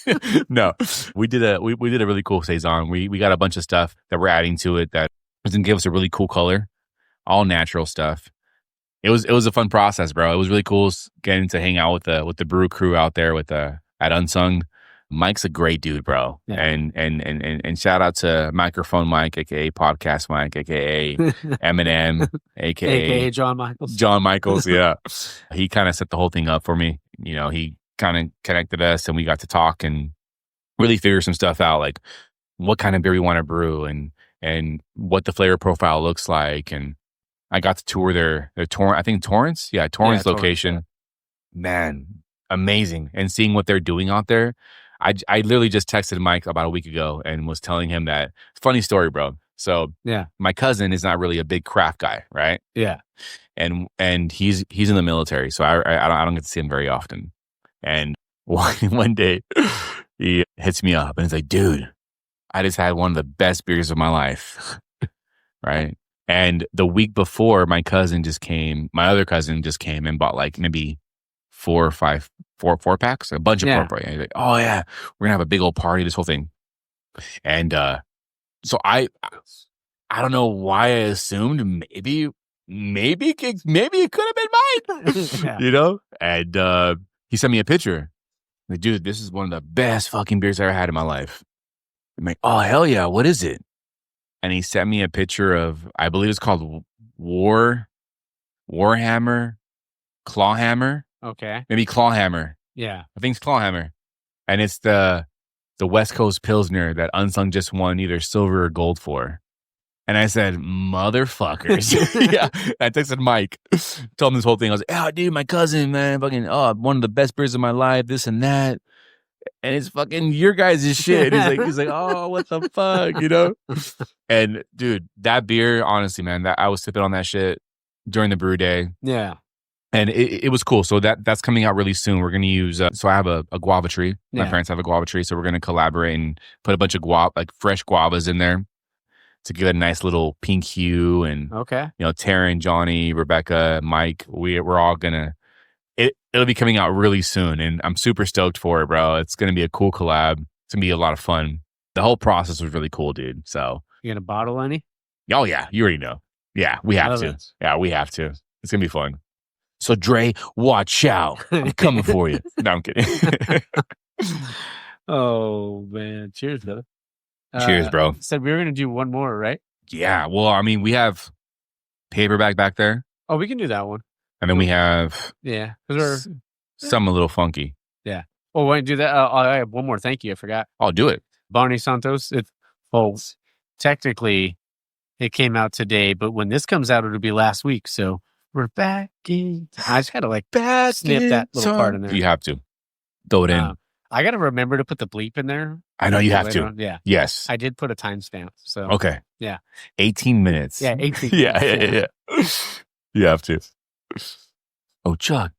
No, we did a really cool saison. We got a bunch of stuff that we're adding to it that was gonna give us a really cool color, all natural stuff. It was a fun process, bro. It was really cool getting to hang out with the brew crew out there at Unsung. Mike's a great dude, bro. Yeah. And shout out to Microphone Mike, aka Podcast Mike, aka Eminem, aka John Michaels. John Michaels, yeah. He kind of set the whole thing up for me. He kind of connected us and we got to talk and really figure some stuff out, like what kind of beer we want to brew and what the flavor profile looks like. And I got to tour their Torrance? Yeah, Torrance location. Torrance, yeah. Man, amazing. And seeing what they're doing out there. I literally just texted Mike about a week ago and was telling him that, funny story, bro. So my cousin is not really a big craft guy, right? Yeah. And he's in the military, so I don't get to see him very often. And one day he hits me up and he's like, dude, I just had one of the best beers of my life. Right? And the week before, my other cousin just came and bought like maybe 4 packs, a bunch of 4 packs. And he's like, oh yeah, we're gonna have a big old party, this whole thing. And so I don't know why I assumed maybe it could have been mine, And he sent me a picture. Like, dude, this is one of the best fucking beers I ever had in my life. I'm like, oh hell yeah, what is it? And he sent me a picture of, I believe it's called Warhammer, Clawhammer. Okay. Maybe Clawhammer. Yeah. I think it's Clawhammer. And it's the West Coast Pilsner that Unsung just won either silver or gold for. And I said, motherfuckers. Yeah. I texted Mike, told him this whole thing. I was like, oh, dude, my cousin, man, fucking, one of the best beers of my life, this and that. And it's fucking your guys' shit. He's like, oh, what the fuck, you know? And dude, that beer, honestly, man, that I was sipping on that shit during the brew day. Yeah. And it was cool. So that's coming out really soon. We're going to use, so I have a guava tree. My parents have a guava tree. So we're going to collaborate and put a bunch of fresh guavas in there to give it a nice little pink hue. And, Taryn, Johnny, Rebecca, Mike, we're all going to, it'll be coming out really soon. And I'm super stoked for it, bro. It's going to be a cool collab. It's going to be a lot of fun. The whole process was really cool, dude. So. You going to bottle any? Oh, yeah. You already know. Yeah, we have to. Yeah, we have to. It's going to be fun. So, Dre, watch out. I'm coming for you. No, I'm kidding. Oh, man. Cheers, brother. Cheers, bro. Said we were going to do one more, right? Yeah. Well, I mean, we have paperback back there. Oh, we can do that one. And then we have some a little funky. Yeah. Oh, why don't you do that? I have one more. Thank you. I forgot. I'll do it. Barney Santos. Technically, it came out today, but when this comes out, it'll be last week. So we're back in. I just had to snip that little part in there. You have to throw it in. I got to remember to put the bleep in there. I know you have to. Yeah. Yes. I did put a timestamp. So okay. Yeah. 18 minutes. Yeah. 18. Yeah. You have to. Oh, chug.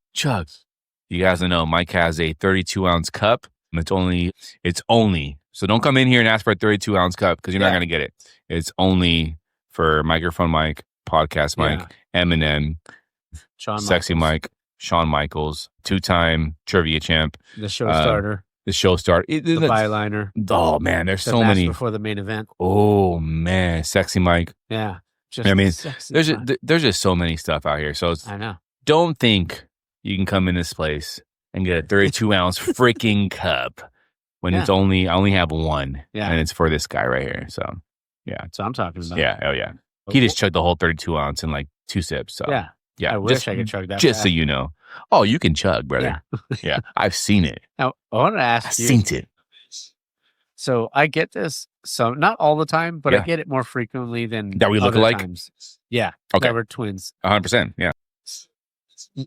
You guys know Mike has a 32-ounce cup. It's only. So don't come in here and ask for a 32-ounce cup because you're not going to get it. It's only for Microphone Mike, Podcast Mike, Eminem, Sexy Mike, Shawn Michaels, 2-time trivia champ. The show starter. The byliner. Oh, man, there's so many. Before the main event. Oh, man. Sexy Mike. Yeah. There's just so many stuff out here. So I know. Don't think you can come in this place and get a 32-ounce freaking cup when I only have one. Yeah. And it's for this guy right here. So, yeah. That's what I'm talking about. Yeah. Oh, yeah. He just chugged the whole 32-ounce in like 2 sips. So, yeah. I wish I could chug that. Just so you know. Oh, you can chug, brother. Yeah. I've seen it. Now, I want to ask you. I've seen it. So I get this. So not all the time, but I get it more frequently than that we look alike. Times. Yeah. Okay. That we're twins. 100%. Yeah.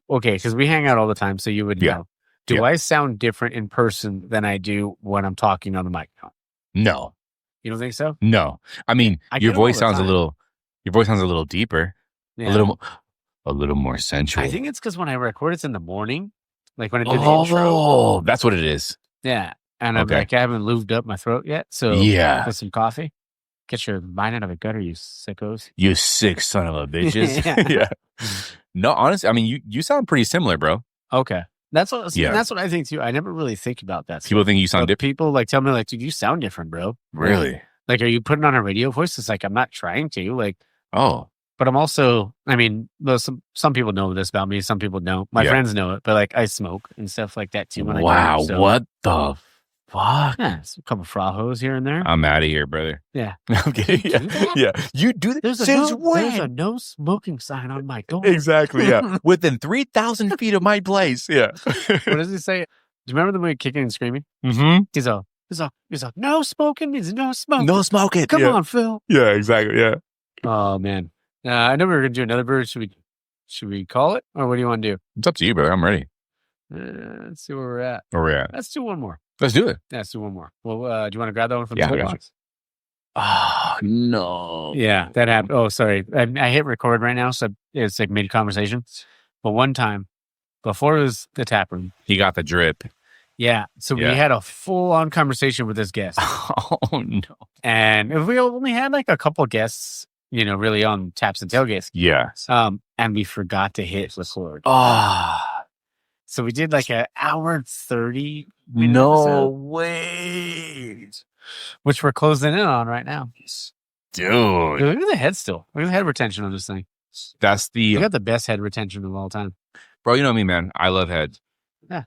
Okay, because we hang out all the time, so you would know. Do I sound different in person than I do when I'm talking on the microphone? No. You don't think so? No. I mean, your voice sounds a little deeper, a little more sensual. I think it's because when I record, it's in the morning, like when I do the intro. Oh, that's what it is. Yeah, and I'm like, I haven't lubed up my throat yet, so with some coffee. Get your mind out of a gutter, you sickos. You sick son of a bitches. Yeah. No, honestly, I mean, you sound pretty similar, bro. Okay. That's what I think too. I never really think about that. People think you sound different. People tell me dude, you sound different, bro. Really? Like, are you putting on a radio voice? It's like, I'm not trying to. But I'm also, I mean, some people know this about me. Some people don't. My friends know it, but I smoke and stuff like that too. When I drink, so. What the fuck? Yeah, a couple frajos here and there. I'm out of here, brother. Yeah. I'm kidding. Yeah. You do that? There's a no smoking sign on my door. Exactly, yeah. Within 3,000 feet of my place. Yeah. What does he say? Do you remember the movie Kicking and Screaming? Mm-hmm. He's like, no smoking means no smoking. No smoking. Come on, Phil. Yeah, exactly, yeah. Oh, man. I know we were going to do another brew. Should we call it? Or what do you want to do? It's up to you, brother. I'm ready. Let's see where we're at. Let's do one more. Let's do it. Yeah, let's do one more. Well, do you want to grab that one from the toolbox? Oh, no. Yeah, that happened. Oh, sorry. I hit record right now, so it's like mid-conversation. But one time, before it was the tap room. He got the drip. Yeah, so we had a full-on conversation with this guest. Oh, no. And if we only had a couple guests, really on Taps and Tailgates. Yeah. And we forgot to hit record. So we did an hour and 30 minutes. No way. Which we're closing in on right now. Dude. Look at the head still. Look at the head retention on this thing. We got the best head retention of all time. Bro, you know me, man. I love heads. Yeah.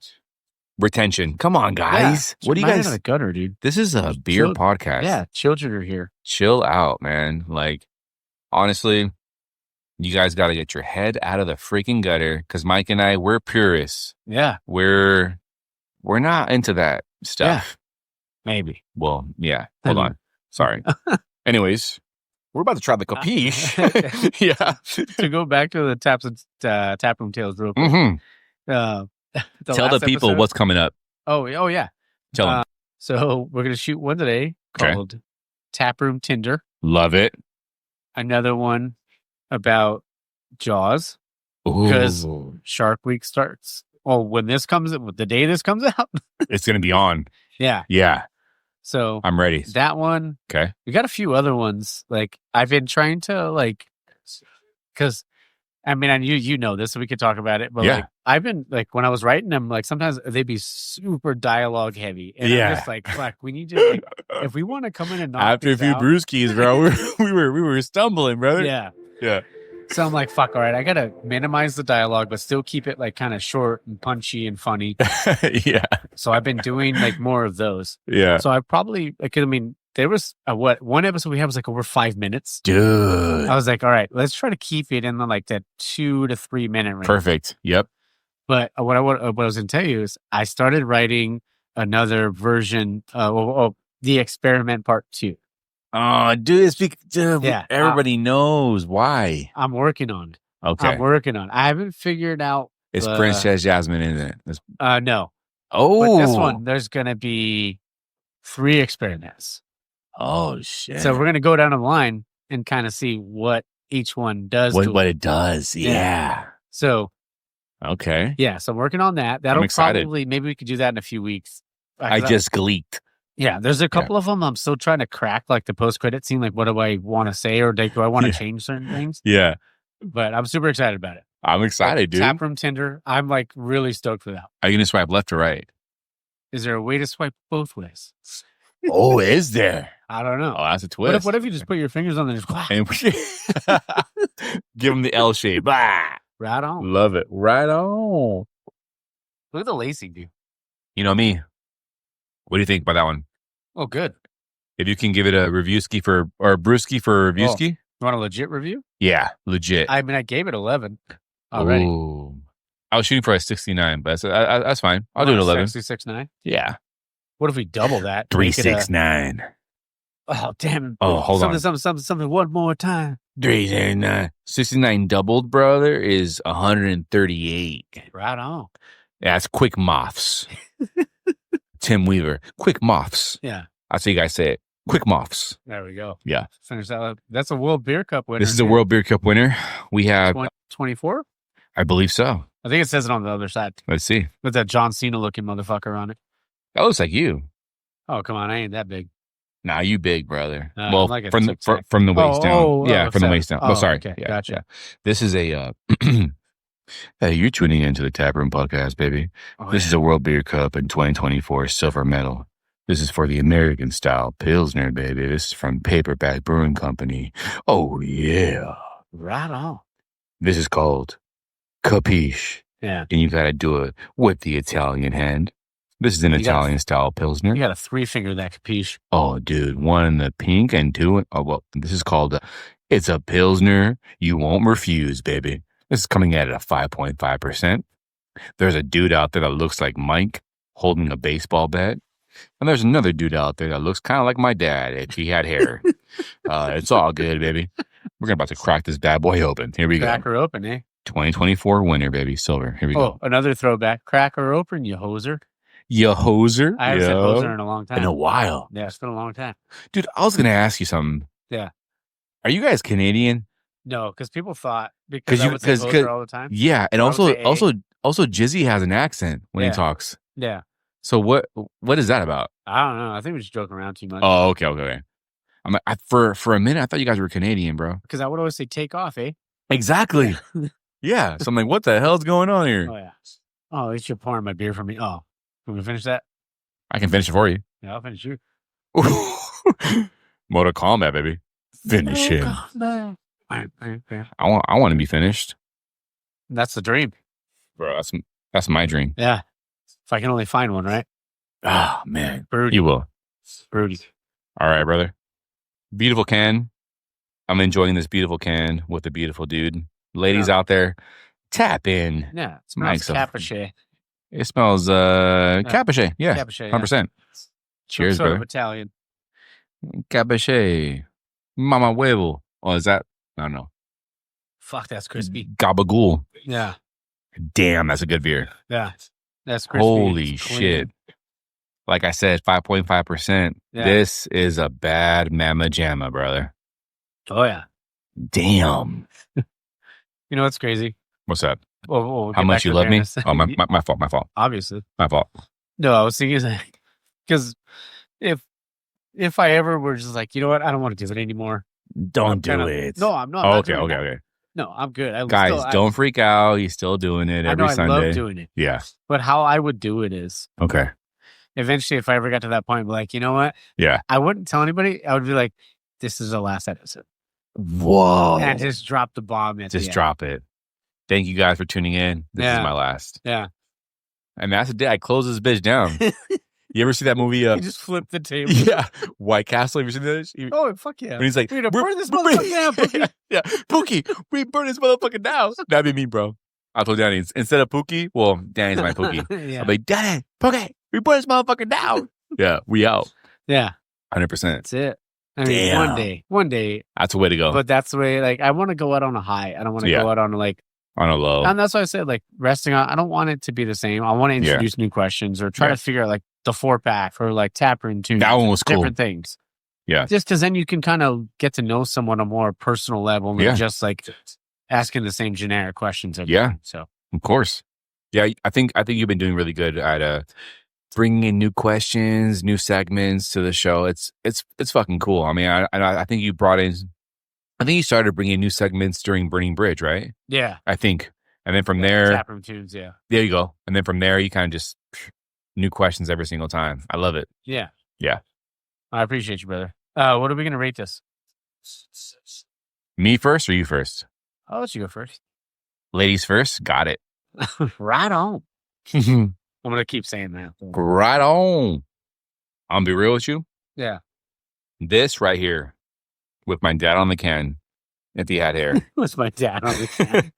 Retention. Come on, guys. Yeah. What do you guys? Out of the gutter, dude. This is a beer podcast. Yeah. Children are here. Chill out, man. Honestly, you guys got to get your head out of the freaking gutter because Mike and I, we're purists. Yeah. We're not into that stuff. Yeah. Maybe. Well, yeah. Hold on. Sorry. Anyways, We're about to try the capiche. Yeah. To go back to the Taproom Tales real quick. Mm-hmm. Tell the people episode, what's coming up. Oh yeah. Tell them. So we're going to shoot one today called Taproom Tinder. Love it. Another one about Jaws. Because Shark Week starts. Oh, when this comes, the day this comes out, it's going to be on. Yeah. Yeah. So I'm ready. That one. Okay. We got a few other ones. Like I've been trying to because I mean, you know this, so we could talk about it. But like I've been when I was writing them, like sometimes they'd be super dialogue heavy, and I'm just like, fuck, we need to if we want to come in and knock after a few brewskis, bro, we were stumbling, brother. Yeah. Yeah. So I'm like, fuck, all right, I got to minimize the dialogue, but still keep it kind of short and punchy and funny. Yeah. So I've been doing more of those. Yeah. So I probably, there was one episode we had was over 5 minutes. Dude. I was like, all right, let's try to keep it in that 2 to 3 minute range. Perfect. Yep. But what I was going to tell you is I started writing another version of the experiment part 2. Oh, dude, everybody knows why. I'm working on it. Okay. I'm working on it. I haven't figured out. Is Princess Jasmine in it? No. Oh. But this one, there's going to be 3 experiments. Oh, shit. So we're going to go down the line and kind of see what each one does. What it does. Yeah. So. Okay. Yeah. So I'm working on that. That'll probably, maybe we could do that in a few weeks. I just gleeked. Yeah, there's a couple of them I'm still trying to crack, the post-credit scene, what do I want to say, or do I want to change certain things? Yeah. But I'm super excited about it. I'm excited, dude. Taproom Tinder, I'm really stoked for that. Are you going to swipe left or right? Is there a way to swipe both ways? Oh, is there? I don't know. Oh, that's a twist. What if you just put your fingers on there and just give them the L shape? Right on. Love it. Right on. Look at the lacing, dude. You know me. What do you think about that one? Oh, good. If you can give it a reviewski or a brewski for a reviewski. You want a legit review? Yeah, legit. I mean, I gave it 11 already. Ooh. I was shooting for a 69, but that's fine. I'll do it 11. 66.9? Yeah. What if we double that? 369. Oh, damn. Oh, hold on. Something one more time. 369. 69 doubled, brother, is 138. Right on. That's quick moths. Tim Weaver. Quick moths. Yeah. That's how you guys say it. Quick moths. There we go. Yeah. Finish that up. That's a World Beer Cup winner. This is a World Beer Cup winner. We have 24? I believe so. I think it says it on the other side. Let's see. With that John Cena looking motherfucker on it. That looks like you. Oh, come on. I ain't that big. Nah, you big, brother. Well, from the waist down. Yeah, from the waist down. Oh, sorry. Okay. Yeah, gotcha. Yeah. This is a... Hey, you're tuning into the Taproom Podcast, baby. This is a World Beer Cup in 2024 silver medal. This is for the American style Pilsner, baby. This is from Paperback Brewing Company. Oh, yeah. Right on. This is called Capiche. Yeah. And you got to do it with the Italian hand. This is an Italian style Pilsner. You got to 3-finger that Capiche. Oh, dude. 1 in the pink and 2 this is called it's a Pilsner you won't refuse, baby. This is coming at a 5.5%. There's a dude out there that looks like Mike holding a baseball bat. And there's another dude out there that looks kind of like my dad if he had hair. It's all good, baby. We're about to crack this bad boy open. Here we go. Crack her open, eh? 2024 winner, baby. Silver. Here we go. Oh, another throwback. Crack her open, you hoser. You hoser? I haven't said hoser in a long time. In a while. Yeah, it's been a long time. Dude, I was going to ask you something. Yeah. Are you guys Canadian? No, because people thought because I would say hoser all the time. Yeah, and also Jizzy has an accent when he talks. Yeah. So what is that about? I don't know. I think we're just joking around too much. Oh, okay. I'm like, for a minute I thought you guys were Canadian, bro. Because I would always say take off, eh? Exactly. Yeah. So I'm like, what the hell's going on here? Oh yeah. Oh, it's you pouring my beer for me. Oh, can we finish that? I can finish it for you. Yeah, I'll finish you. Mortal Kombat, baby. Finish him. I want to be finished. That's the dream, bro. That's my dream. Yeah. If I can only find one, right? Ah, man. Broody. You will. Broody. All right, brother. Beautiful can. I'm enjoying this beautiful can with a beautiful dude. Ladies out there, tap in. Yeah. It smells Capiche. It smells Capiche. Yeah. Capiche. 100%. Cheers, sort brother. Of Italian. Capiche. Mama huevo. Oh, is that? I don't know. Fuck, that's crispy. Gabagool. Yeah. Damn, that's a good beer. Yeah. That's crispy. Holy shit. Like I said, 5.5%. Yeah. This is a bad mamma jamma, brother. Oh, yeah. Damn. You know what's crazy? What's that? We'll how much you love me? Oh, my fault. Obviously. My fault. No, I was thinking because if I ever were just like, you know what, I don't want to do it anymore. Don't do it. No, I'm not. Oh, okay. No, I'm good. Guys, don't freak out. He's still doing it every Sunday. I love doing it. Yeah. But how I would do it is, okay. Eventually, if I ever got to that point, I'd be like, you know what? Yeah. I wouldn't tell anybody. I would be like, this is the last episode. Whoa. And just drop the bomb. Just drop it. Thank you guys for tuning in. This is my last. Yeah. And that's the day I close this bitch down. You ever see that movie? You just flip the table. Yeah. White Castle. Have you seen this? Oh, fuck yeah. And he's like, we're going to burn this motherfucker down, Pookie. Yeah. Pookie, we burn this motherfucker down. That'd be me, bro. I told Danny, instead of Pookie, well, Danny's my Pookie. Yeah. I'll be like, Danny, Pookie, we burn this motherfucker down. Yeah, we out. Yeah. 100%. That's it. I mean, damn. One day. That's the way to go. But that's the way, like, I want to go out on a high. I don't want to go out on on a low. And that's why I said, like, resting on, I don't want it to be the same. I want to introduce new questions or try to figure out, like, the 4-pack or, like, taproom tunes. That one was cool. Different things. Yeah. Just because then you can kind of get to know someone on a more personal level than just, like, asking the same generic questions. So. Of course. Yeah, I think you've been doing really good at bringing in new questions, new segments to the show. It's fucking cool. I mean, I think you brought in, I think you started bringing new segments during Burning Bridge, right? Yeah. I think. And then from there. Taproom tunes, yeah. There you go. And then from there, you kind of just new questions every single time. I love it. Yeah. Yeah. I appreciate you, brother. What are we going to rate this? Me first or you first? I'll let you go first. Ladies first? Got it. Right on. I'm going to keep saying that. Right on. I'm going to be real with you. Yeah. This right here, with my dad on the can, if he had hair. With my dad on the can.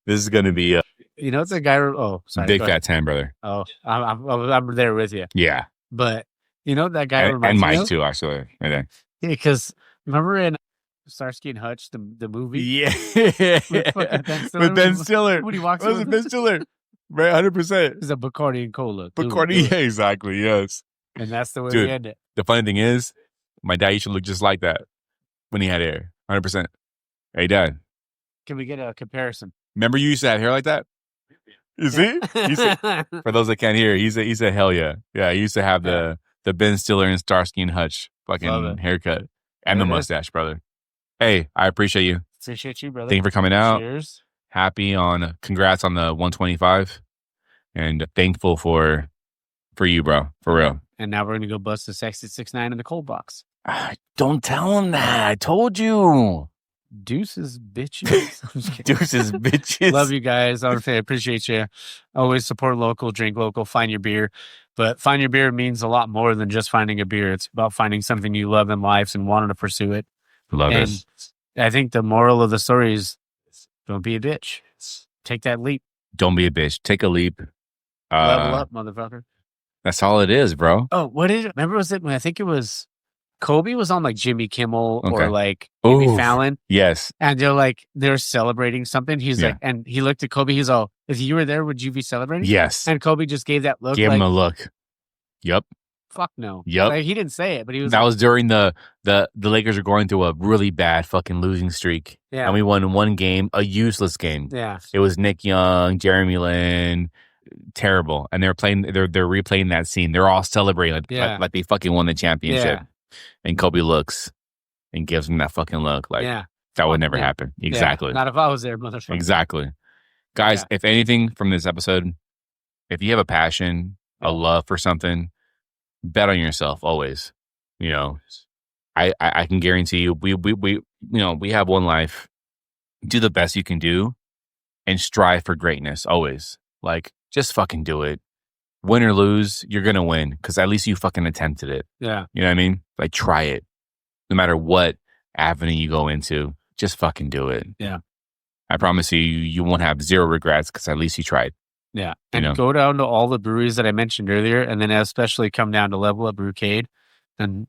This is going to be a... You know, it's a guy... Oh, sorry. Big fat 10, brother. Oh, I'm there with you. Yeah. But, you know, that guy and Mike, too, actually. Right there. Yeah, because remember in Starsky and Hutch, the movie? Yeah. With Ben Stiller. When he walks in. Ben Stiller. Right, 100%. It's a Bacardi and Cola. Bacardi, yeah, exactly, yes. And that's the way we end it. The funny thing is, my dad used to look just like that when he had hair. 100%. Hey, Dad. Can we get a comparison? Remember you used to have hair like that? You see? For those that can't hear, he said, hell yeah. Yeah, he used to have the Ben Stiller and Starsky and Hutch fucking haircut. And the mustache, brother. Hey, I appreciate you. Appreciate you, brother. Thank you for coming out. Cheers. Congrats on the 125. And thankful for you, bro. For real. And now we're going to go bust the Sexy 6'9" in the cold box. Don't tell him that. I told you. Deuces, bitches. Deuces, bitches. Love you guys. I appreciate you. Always support local, drink local, find your beer. But find your beer means a lot more than just finding a beer. It's about finding something you love in life and wanting to pursue it. Love it. I think the moral of the story is don't be a bitch. Take that leap. Don't be a bitch. Take a leap. Level up, motherfucker. That's all it is, bro. Oh, what is it? Remember, I think it was Kobe was on like Jimmy Kimmel or like Jimmy Fallon. Yes. And they're celebrating something. He's like, and he looked at Kobe. He's all, if you were there, would you be celebrating? Yes. And Kobe just gave that look. Gave him a look. Yep. Fuck no. Yep. Like, he didn't say it, but he was. That was during the Lakers are going through a really bad fucking losing streak. Yeah. And we won one game, a useless game. Yeah. It was Nick Young, Jeremy Lin, terrible. And they're replaying that scene. They're all celebrating like they fucking won the championship. Yeah. And Kobe looks and gives him that fucking look. Like, that would never happen. Exactly. Yeah. Not if I was there, motherfucker. Exactly. Guys, if anything from this episode, if you have a passion, a love for something, bet on yourself always. You know, I can guarantee you, we have one life. Do the best you can do and strive for greatness always. Like, just fucking do it. Win or lose, you're going to win because at least you fucking attempted it. Yeah. You know what I mean? Like, try it. No matter what avenue you go into, just fucking do it. Yeah. I promise you won't have zero regrets because at least you tried. Yeah. And go down to all the breweries that I mentioned earlier and then especially come down to Level Up Brewcade and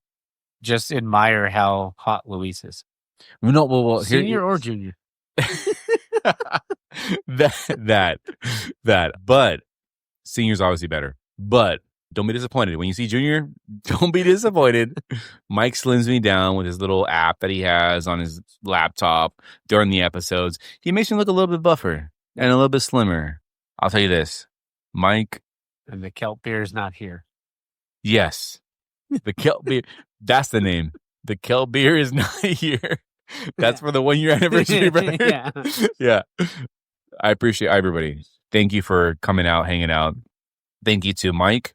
just admire how hot Luis is. No, well, senior or junior? that. But senior's obviously better. But don't be disappointed. When you see junior, don't be disappointed. Mike slims me down with his little app that he has on his laptop during the episodes. He makes me look a little bit buffer and a little bit slimmer. I'll tell you this, Mike. And the kelp beer is not here. Yes. The kelp beer. That's the name. The kelp beer is not here. That's for the 1 year anniversary, brother. Yeah. I appreciate everybody. Thank you for coming out, hanging out. Thank you to Mike,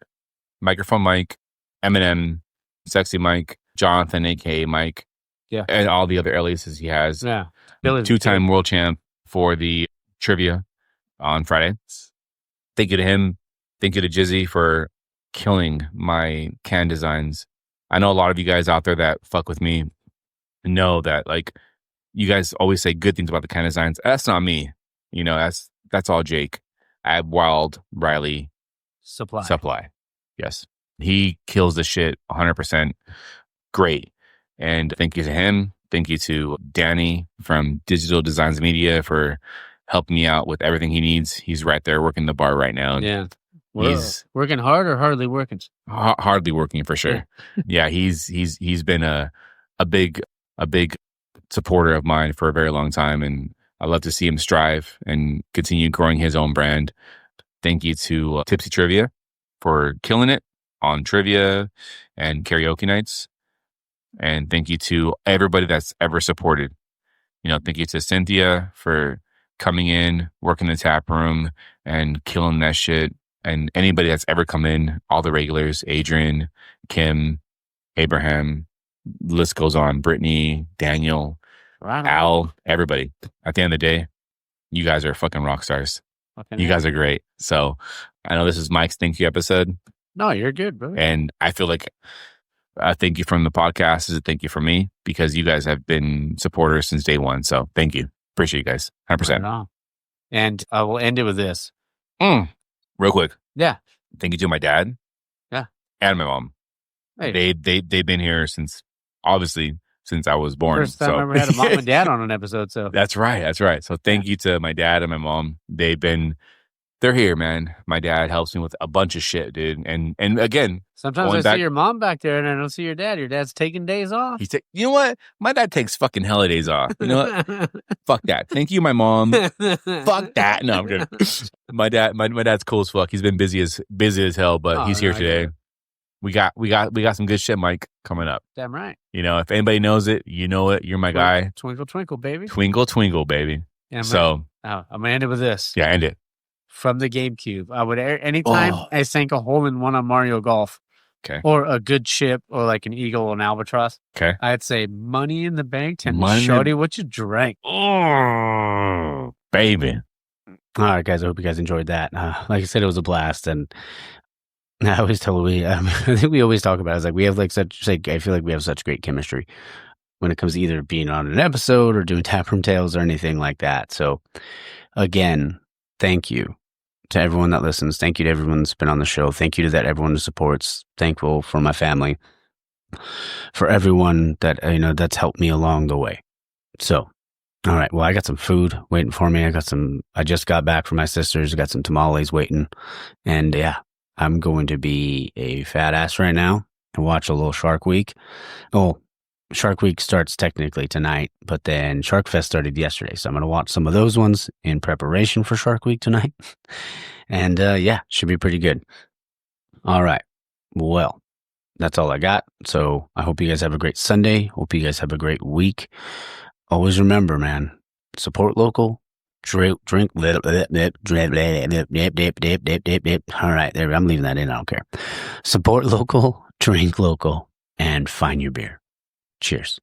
Microphone Mike, Eminem, Sexy Mike, Jonathan, aka Mike, and all the other aliases he has. Yeah. 2-time world champ for the trivia on Friday. Thank you to him. Thank you to Jizzy for killing my can designs. I know a lot of you guys out there that fuck with me know that, like, you guys always say good things about the can designs. That's not me. You know, that's all Jake. I have Wild Riley Supply. Yes. He kills the shit 100%. Great. And thank you to him. Thank you to Danny from Digital Designs Media for helping me out with everything he needs. He's right there working the bar right now. Yeah. He's working hard or hardly working? Hardly working for sure. Yeah, he's been a big supporter of mine for a very long time, and I love to see him strive and continue growing his own brand. Thank you to Tipsy Trivia for killing it on trivia and karaoke nights. And thank you to everybody that's ever supported. You know, thank you to Cynthia for coming in, working the tap room and killing that shit. And anybody that's ever come in, all the regulars, Adrian, Kim, Abraham, list goes on, Brittany, Daniel, Al, everybody. At the end of the day, you guys are fucking rock stars. You guys are great. So I know this is Mike's thank you episode. No, you're good, brother. And I feel like a thank you from the podcast is a thank you from me because you guys have been supporters since day one. So thank you. Appreciate you guys. 100%. Right. And I will end it with this. Real quick. Yeah. Thank you to my dad. Yeah. And my mom. Hey. They've been here since I was born. First time I ever had a mom and dad on an episode. So That's right. So thank you to my dad and my mom. They're here, man. My dad helps me with a bunch of shit, dude. And again, sometimes I see your mom back there and I don't see your dad. Your dad's taking days off. You know what? My dad takes fucking holidays off. You know what? Fuck that. Thank you, my mom. Fuck that. No, I'm kidding. My dad's cool as fuck. He's been busy as hell, but he's here today. We got some good shit, Mike, coming up. Damn right. You know, if anybody knows it, you know it. You're my guy. Twinkle, twinkle, baby. Twinkle, twinkle, baby. Yeah, so I'm gonna end it with this. Yeah, end it. From the GameCube, I would anytime I sank a hole in one on Mario Golf, or a good ship, or like an eagle, an albatross, I'd say money in the bank. Tell me, shorty, what you drank? Oh, baby. All right, guys. I hope you guys enjoyed that. Like I said, it was a blast, and I always tell Louis. I think we always talk about it. It's like we have I feel like we have such great chemistry when it comes to either being on an episode or doing Taproom Tales or anything like that. So, again, thank you to everyone that listens. Thank you to everyone that's been on the show. Thank you to everyone who supports. Thankful for my family, for everyone that that's helped me along the way. So, all right. Well, I got some food waiting for me. I just got back from my sister's. I got some tamales waiting, and yeah, I'm going to be a fat ass right now and watch a little Shark Week. Oh, Shark Week starts technically tonight, but then Shark Fest started yesterday. So I'm going to watch some of those ones in preparation for Shark Week tonight. And yeah, should be pretty good. All right. Well, that's all I got. So I hope you guys have a great Sunday. Hope you guys have a great week. Always remember, man, support local, drink. All right, there. I'm leaving that in. I don't care. Support local, drink local, and find your beer. Cheers.